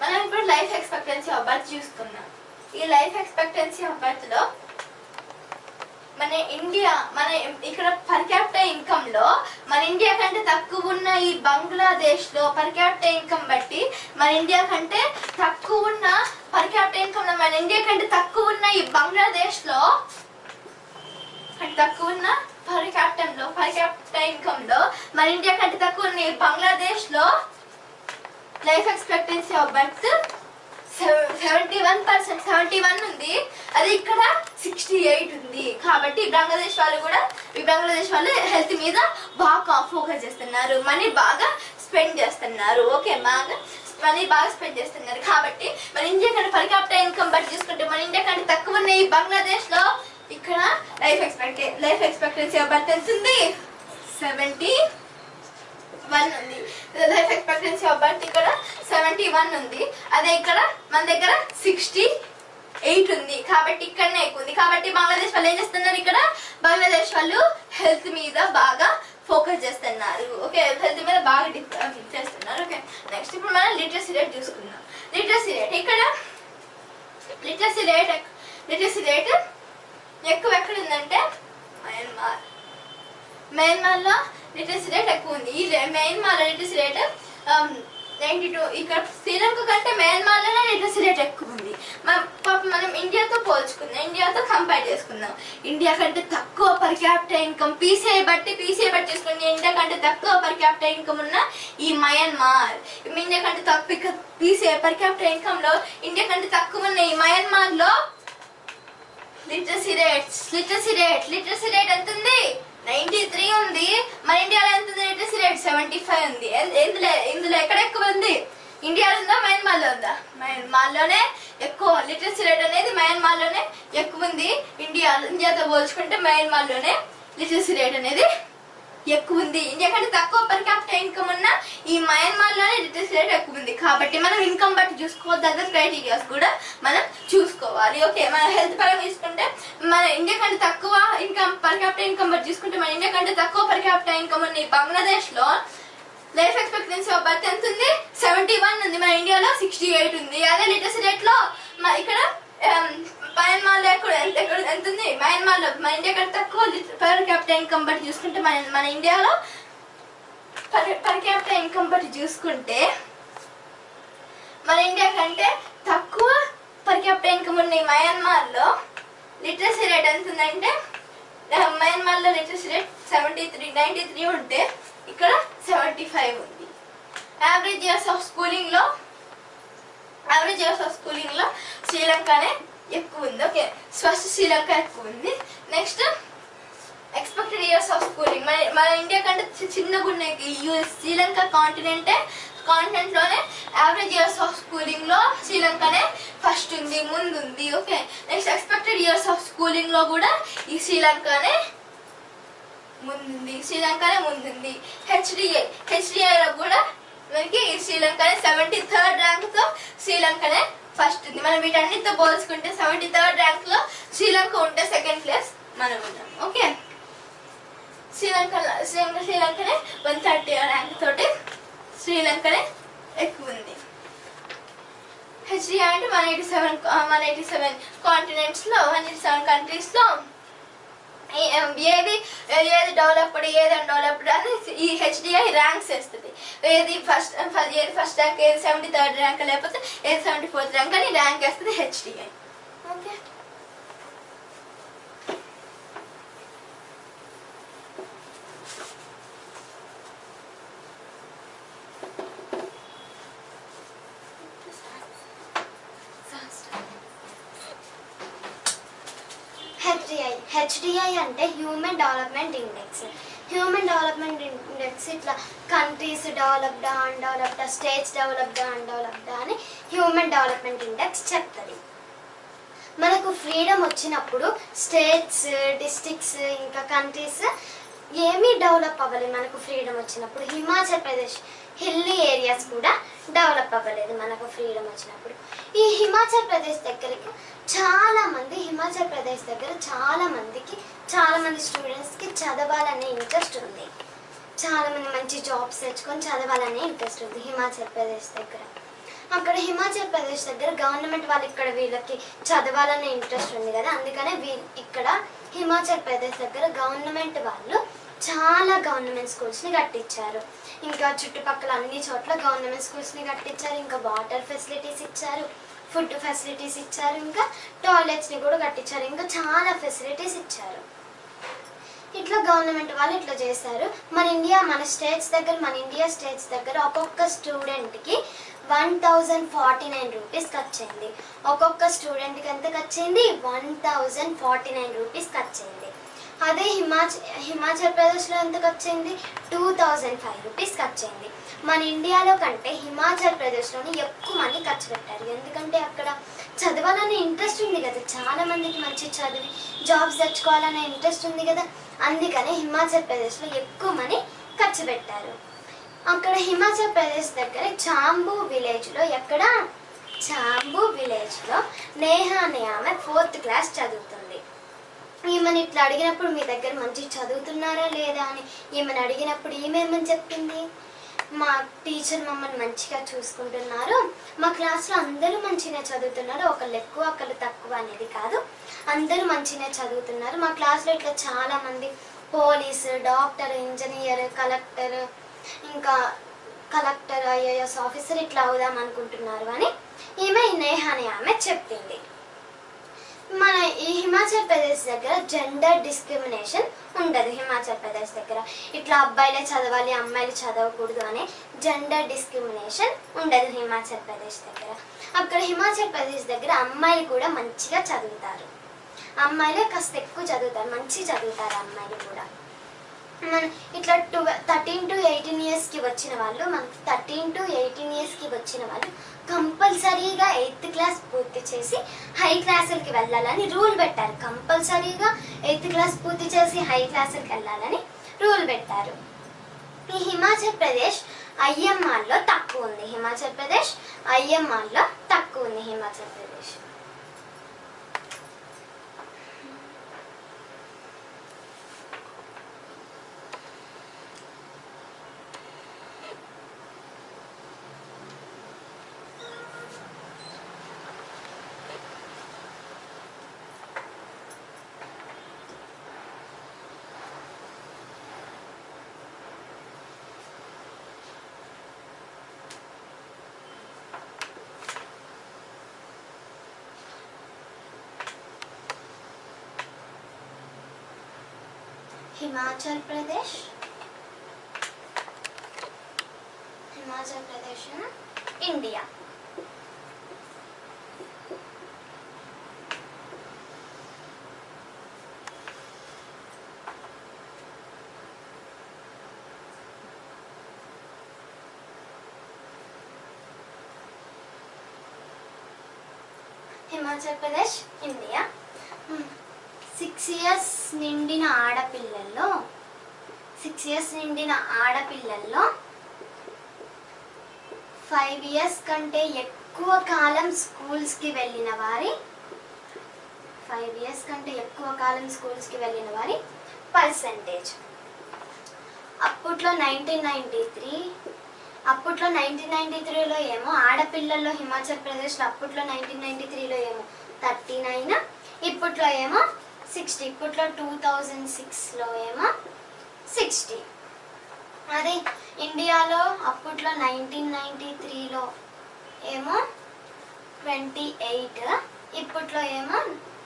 మనం ఇప్పుడు లైఫ్ ఎక్స్పెక్టెన్సీ ఆఫ్ బర్త్ చూసుకున్నాం. ఈ లైఫ్ ఎక్స్పెక్టెన్సీ ఆఫ్ బర్త్లో మన ఇక్కడ పర్ క్యాపిటల్ ఇన్కమ్లో మన ఇండియా కంటే తక్కువ ఉన్న ఈ బంగ్లాదేశ్లో పర్ క్యాపిటల్ ఇన్కమ్ బట్టి మన ఇండియా కంటే తక్కువ ఉన్న పర్ క్యాపిటల్ ఇన్కమ్లో మన ఇండియా కంటే తక్కువ ఉన్న ఈ బంగ్లాదేశ్లో తక్కువ ఉన్న పర్ క్యాపిటల్ ఇన్కమ్లో మన ఇండియా కంటే తక్కువ ఉన్న ఈ బంగ్లాదేశ్లో లైఫ్ ఎక్స్పెక్టెన్సీ ఆఫ్ బర్త్ 71 ఉంది. అది ఇక్కడ 68 ఉంది. కాబట్టి బంగ్లాదేశ్ వాళ్ళు హెల్త్ మీద బాగా ఫోకస్ చేస్తున్నారు, మనీ బాగా స్పెండ్ చేస్తున్నారు. ఓకే, మనీ బాగా స్పెండ్ చేస్తున్నారు. కాబట్టి మన ఇండియా కంటే పర్ క్యాపిటల్ ఇన్కమ్ బట్టి చూసుకుంటే మన ఇండియా కంటే తక్కువ ఉన్న ఈ బంగ్లాదేశ్లో ఇక్కడ లైఫ్ ఎక్స్పెక్టెన్సీ ఆఫ్ బర్త్ ఎంత ఉంది 71 ఉంది. లైఫ్ ఎక్స్పెక్టెన్సీ ఆఫ్ బర్త్ ఇక్కడ 71 ఉంది. అదే ఇక్కడ మన దగ్గర 68 ఉంది. కాబట్టి ఇక్కడనే ఎక్కువ ఉంది. కాబట్టి బంగ్లాదేశ్ వాళ్ళు ఏం చేస్తున్నారు, ఇక్కడ బంగ్లాదేశ్ వాళ్ళు హెల్త్ మీద బాగా ఫోకస్ చేస్తున్నారు. ఓకే, హెల్త్ మీద బాగా చేస్తున్నారు. ఓకే, నెక్స్ట్ ఇప్పుడు మనం లిటరసీ రేట్ చూసుకుందాం. లిటరసీ రేట్ ఎక్కువ ఎక్కడ ఉందంటే మయన్మార్లో లిటరసీ రేట్ ఎక్కువ ఉంది. ఈ మయన్మార్లో లిటరసీ రేట్ 92. ఇక్కడ శ్రీలంక కంటే మయన్మార్లోనే లిటరసీ రేట్ ఎక్కువ ఉంది. మనం ఇండియాతో పోల్చుకుందాం, ఇండియాతో కంపేర్ చేసుకుందాం. ఇండియా కంటే తక్కువ పర్ క్యాపిటల్ ఇన్కమ్ పీసీఐ బట్టి చూసుకుంటే ఇండియా కంటే తక్కువ పర్ క్యాపిటల్ ఇన్కమ్ ఉన్న ఈ మయన్మార్, ఇండియా కంటే తక్కువ పీసీఐ పర్ క్యాపిటల్ ఇన్కమ్ లో ఇండియా కంటే తక్కువ ఉన్న ఈ మయన్మార్ లో లిటరసీ రేట్ ఎంత ఉంది? 93 ఉంది. మన ఇండియాలో ఎంత ఉంది? లిటరసీ రేట్ 75 ఉంది. ఇందులో ఎక్కడ ఎక్కువ ఉంది? ఇండియాలో ఉందా మయన్మార్లో ఉందా? మయన్మార్లోనే ఎక్కువ లిటరసీ రేట్ అనేది మయన్మార్లోనే ఎక్కువ ఉంది. ఇండియాతో పోల్చుకుంటే మయన్మార్లోనే లిటరసీ రేట్ అనేది ఎక్కువ ఉంది. ఇండియా కంటే తక్కువ పర్ క్యాపిటల్ ఇన్కమ్ ఉన్న ఈ మయన్మార్లోనే లిటరసీ రేట్ ఎక్కువ ఉంది. కాబట్టి మనం ఇన్కమ్ బట్టి చూసుకోవద్దు, అదర్ క్రైటీరియాస్ కూడా మనం చూసుకోవాలి. ఓకే, మన హెల్త్ పరంగా చూసుకుంటే మన ఇండియా కంటే తక్కువ ఇన్కమ్ పర్ క్యాపిటల్ ఇన్కమ్ బట్టి చూసుకుంటే మన ఇండియా కంటే తక్కువ పర్ క్యాపిటల్ ఇన్కమ్ ఉన్న ఈ బంగ్లాదేశ్ లో లైఫ్ ఎక్స్పెక్టెన్సీ ఆఫ్ బర్త్ ఎంత ఉంది? 71 ఉంది. మన ఇండియాలో 68 ఉంది. అదే లిటరసీ రేట్ లో ఇక్కడ మయన్మార్లో ఎంత ఉంది? మయన్మార్లో మన ఇండియా కంటే తక్కువ పర్ క్యాపిటల్ ఇన్కమ్ బట్టి చూసుకుంటే మన ఇండియాలో పర్ క్యాపిటల్ ఇన్కమ్ బట్టి చూసుకుంటే మన ఇండియా కంటే తక్కువ పర్ క్యాపిటల్ ఇన్కమ్ ఉన్న ఈ మయన్మార్లో లిటరసీ రేట్ ఎంత ఉందంటే మయన్మార్లో లిటరసీ రేట్ 93 ఉంటే ఇక్కడ 75 ఉంది. యావరేజ్ ఇయర్స్ ఆఫ్ స్కూలింగ్ లో శ్రీలంకనే ఎక్కువ ఉంది. ఓకే, ఫస్ట్ శ్రీలంక ఎక్కువ ఉంది. Next expected years of schooling మన ఇండియా కంటే చిన్నగా ఉన్నాయి. శ్రీలంక కాంటినెంట్ లోనే యావరేజ్ ఇయర్స్ ఆఫ్ స్కూలింగ్ లో శ్రీలంకనే ఫస్ట్ ఉంది, ముందుంది. Okay, next expected years of schooling లో కూడా ఈ శ్రీలంకనే ముందుంది. హెచ్డిఐ లో కూడా మనకి ఈ శ్రీలంకనే 73rd ర్యాంక్ తో శ్రీలంకనే ఫస్ట్ ఉంది. మనం వీటన్నిటితో పోల్చుకుంటే 73rd ర్యాంక్ లో శ్రీలంక ఉంటే సెకండ్ ప్లేస్ మనం ఉన్నాం. ఓకే, శ్రీలంకనే 130 ర్యాంక్ తోటి శ్రీలంకనే ఎక్కువ ఉంది. హెచ్డిఐ అంటే 187 కాంటినెంట్స్ లో 187 కంట్రీస్ లో ఏది డెవలప్డ్ ఏది అన్డెవలప్డ్ అని ఈ హెచ్డిఐ ర్యాంక్స్ వేస్తుంది. ఏది ఫస్ట్ ర్యాంక్, ఏది 73rd ర్యాంక్, లేకపోతే ఏది 74th ర్యాంక్ అని ర్యాంక్ వేస్తుంది హెచ్డిఐ. ఓకే, హెచ్డిఐ అంటే human development index. Human development index ఇట్లా కంట్రీస్ డెవలప్డా, అన్డెవలప్డా, స్టేట్స్ డెవలప్డా, అన్డెవలప్డా అని హ్యూమన్ డెవలప్మెంట్ ఇండెక్స్ చెప్తుంది. మనకు ఫ్రీడమ్ వచ్చినప్పుడు స్టేట్స్, డిస్ట్రిక్ట్స్, ఇంకా కంట్రీస్ ఏమీ డెవలప్ అవ్వలేదు. మనకు ఫ్రీడమ్ వచ్చినప్పుడు హిమాచల్ ప్రదేశ్ హిల్లీ ఏరియాస్ కూడా డెవలప్ అవ్వలేదు మనకు ఫ్రీడమ్ వచ్చినప్పుడు. ఈ హిమాచల్ ప్రదేశ్ దగ్గరికి చాలా మంది స్టూడెంట్స్కి చదవాలనే ఇంట్రెస్ట్ ఉంది. చాలా మంది మంచి జాబ్స్ తెచ్చుకొని చదవాలనే ఇంట్రెస్ట్ ఉంది హిమాచల్ ప్రదేశ్ దగ్గర. అక్కడ హిమాచల్ ప్రదేశ్ దగ్గర గవర్నమెంట్ వాళ్ళు ఇక్కడ వీళ్ళకి చదవాలనే ఇంట్రెస్ట్ ఉంది కదా, అందుకనే ఇక్కడ హిమాచల్ ప్రదేశ్ దగ్గర గవర్నమెంట్ వాళ్ళు చాలా గవర్నమెంట్ స్కూల్స్ని కట్టించారు. ఇంకా చుట్టుపక్కల అన్ని చోట్ల గవర్నమెంట్ స్కూల్స్ని కట్టించారు. ఇంకా వాటర్ ఫెసిలిటీస్ ఇచ్చారు, ఫుడ్ ఫెసిలిటీస్ ఇచ్చారు, ఇంకా టాయిలెట్స్ని కూడా కట్టించారు, ఇంకా చాలా ఫెసిలిటీస్ ఇచ్చారు. ఇట్లా గవర్నమెంట్ వాళ్ళు ఇట్లా చేశారు. మన ఇండియా స్టేట్స్ దగ్గర ఒక్కొక్క స్టూడెంట్కి 1049 రూపీస్ ఖర్చయింది. ఒక్కొక్క స్టూడెంట్కి ఎంత ఖర్చయింది? 1049 రూపీస్ ఖర్చయింది. అదే హిమాచల్ ప్రదేశ్లో ఎంత ఖర్చయింది? 2005 రూపీస్ ఖర్చయింది. మన ఇండియాలో కంటే హిమాచల్ ప్రదేశ్లోనే ఎక్కువ మంది ఖర్చు పెట్టారు. ఎందుకంటే అక్కడ చదవాలనే ఇంట్రెస్ట్ ఉంది కదా, చాలా మందికి మంచి చదివి జాబ్స్ తెచ్చుకోవాలనే ఇంట్రెస్ట్ ఉంది కదా, అందుకని హిమాచల్ ప్రదేశ్లో ఎక్కువ మనీ ఖర్చు పెట్టారు. అక్కడ హిమాచల్ ప్రదేశ్ దగ్గర చాంబూ విలేజ్లో నేహా అనే ఆమె 4th క్లాస్ చదువుతుంది. ఈమెను ఇట్లా అడిగినప్పుడు మీ దగ్గర మంచి చదువుతున్నారా లేదా అని ఈమెను అడిగినప్పుడు ఈమెమని చెప్పింది? మా టీచర్ మమ్మల్ని మంచిగా చూసుకుంటున్నారు, మా క్లాస్లో అందరూ మంచిగా చదువుతున్నారు, ఒకళ్ళు ఎక్కువ ఒకళ్ళు తక్కువ అనేది కాదు, అందరూ మంచిగా చదువుతున్నారు, మా క్లాస్లో ఇట్లా చాలామంది పోలీసు, డాక్టర్, ఇంజనీర్, కలెక్టర్, ఇంకా కలెక్టర్, ఐఏఎస్ ఆఫీసర్ ఇట్లా అవుదాం అనుకుంటున్నారు అని ఈమె నేహ అనే ఆమె చెప్పింది. మన ఈ హిమాచల్ ప్రదేశ్ దగ్గర జెండర్ డిస్క్రిమినేషన్ ఉండదు. హిమాచల్ ప్రదేశ్ దగ్గర ఇట్లా అబ్బాయిలే చదవాలి అమ్మాయిలు చదవకూడదు అనే జెండర్ డిస్క్రిమినేషన్ ఉండదు హిమాచల్ ప్రదేశ్ దగ్గర. అక్కడ హిమాచల్ ప్రదేశ్ దగ్గర అమ్మాయిలు కూడా మంచిగా చదువుతారు. అమ్మాయిలే కాస్త ఎక్కువ చదువుతారు, మంచిగా చదువుతారు అమ్మాయిలు కూడా. మన ఇట్లా 13 to 18 yearsకి వచ్చిన వాళ్ళు, మనకి 13 to 18 yearsకి వచ్చిన వాళ్ళు కంపల్సరీగా 8th క్లాస్ పూర్తి చేసి హై క్లాసులకి వెళ్ళాలని రూల్ పెట్టారు. కంపల్సరీగా 8th క్లాస్ పూర్తి చేసి హై క్లాసులకి వెళ్ళాలని రూల్ పెట్టారు. ఈ హిమాచల్ ప్రదేశ్ ఐఎంఆర్లో తక్కువ ఉంది. హిమాచల్ ప్రదేశ్ ఐఎంఆర్లో తక్కువ ఉంది. Himachal Pradesh Himachal Pradesh India. Himachal Pradesh India. 6 years నిండిన ఆడపిల్లల్లో 5 years కంటే ఎక్కువ కాలం స్కూల్స్కి వెళ్ళిన వారి 5 years కంటే ఎక్కువ కాలం స్కూల్స్కి వెళ్ళిన వారి పర్సంటేజ్. అప్పట్లో 1993లో ఏమో ఆడపిల్లల్లో హిమాచల్ ప్రదేశ్లో అప్పట్లో 1993లో ఏమో 39, ఇప్పట్లో ఏమో 60. ఇప్పట్లో 2006లో ఏమో 60. అదే ఇండియాలో అప్పట్లో 1993లో ఏమో 28, ఇప్పట్లో ఏమో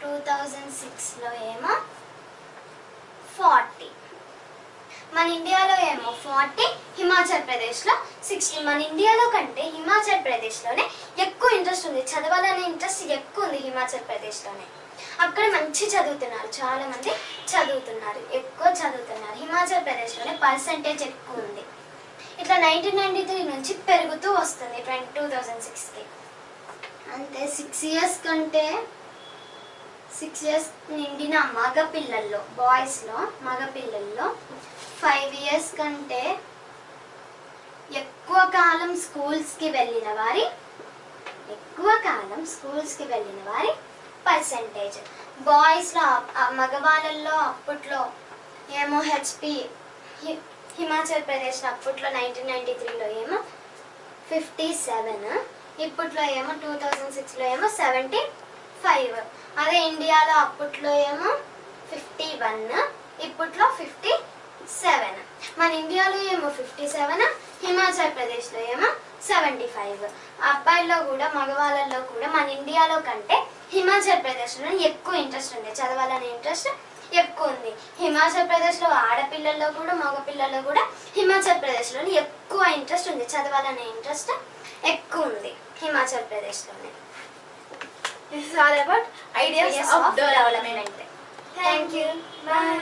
2006లో ఏమో 40. మన ఇండియాలో ఏమో 40, హిమాచల్ ప్రదేశ్లో 60. మన ఇండియాలో కంటే హిమాచల్ ప్రదేశ్లోనే ఎక్కువ ఇంట్రెస్ట్ ఉంది, చదవాలనే ఇంట్రెస్ట్ ఎక్కువ ఉంది హిమాచల్ ప్రదేశ్లోనే. అక్కడ మంచి చదువుతున్నారు, చాలా మంది చదువుతున్నారు, ఎక్కువ చదువుతున్నారు. హిమాచల్ ప్రదేశ్లోనే పర్సంటేజ్ ఎక్కువ ఉంది. ఇట్లా 1993 నుంచి పెరుగుతూ వస్తుంది 2006కి. అంతే 6 years నిండిన మగపిల్లల్లో, బాయ్స్లో మగపిల్లల్లో 5 years కంటే ఎక్కువ కాలం స్కూల్స్కి వెళ్ళిన వారి పర్సంటేజ్. బాయ్స్లో మగవాళ్ళల్లో అప్పట్లో ఏమో హిమాచల్ ప్రదేశ్లో అప్పట్లో 1993లో ఏమో 57, ఇప్పట్లో ఏమో 2006లో ఏమో 75. అదే ఇండియాలో అప్పట్లో ఏమో 51, ఇప్పట్లో 57. మన ఇండియాలో ఏమో 57, హిమాచల్ ప్రదేశ్లో ఏమో 75. అబ్బాయిల్లో కూడా మగవాళ్ళల్లో కూడా మన ఇండియాలో కంటే హిమాచల్ ప్రదేశ్లో ఎక్కువ ఇంట్రెస్ట్ ఉంది, చదవాలనే ఇంట్రెస్ట్ ఎక్కువ ఉంది. హిమాచల్ ప్రదేశ్లో ఆడపిల్లల్లో కూడా మగపిల్లల్లో కూడా హిమాచల్ ప్రదేశ్లోనే ఎక్కువ ఇంట్రెస్ట్ ఉంది, చదవాలనే ఇంట్రెస్ట్ ఎక్కువ ఉంది Himachal ప్రదేశ్లోనే. This is all about ideas of development. Thank you. Bye.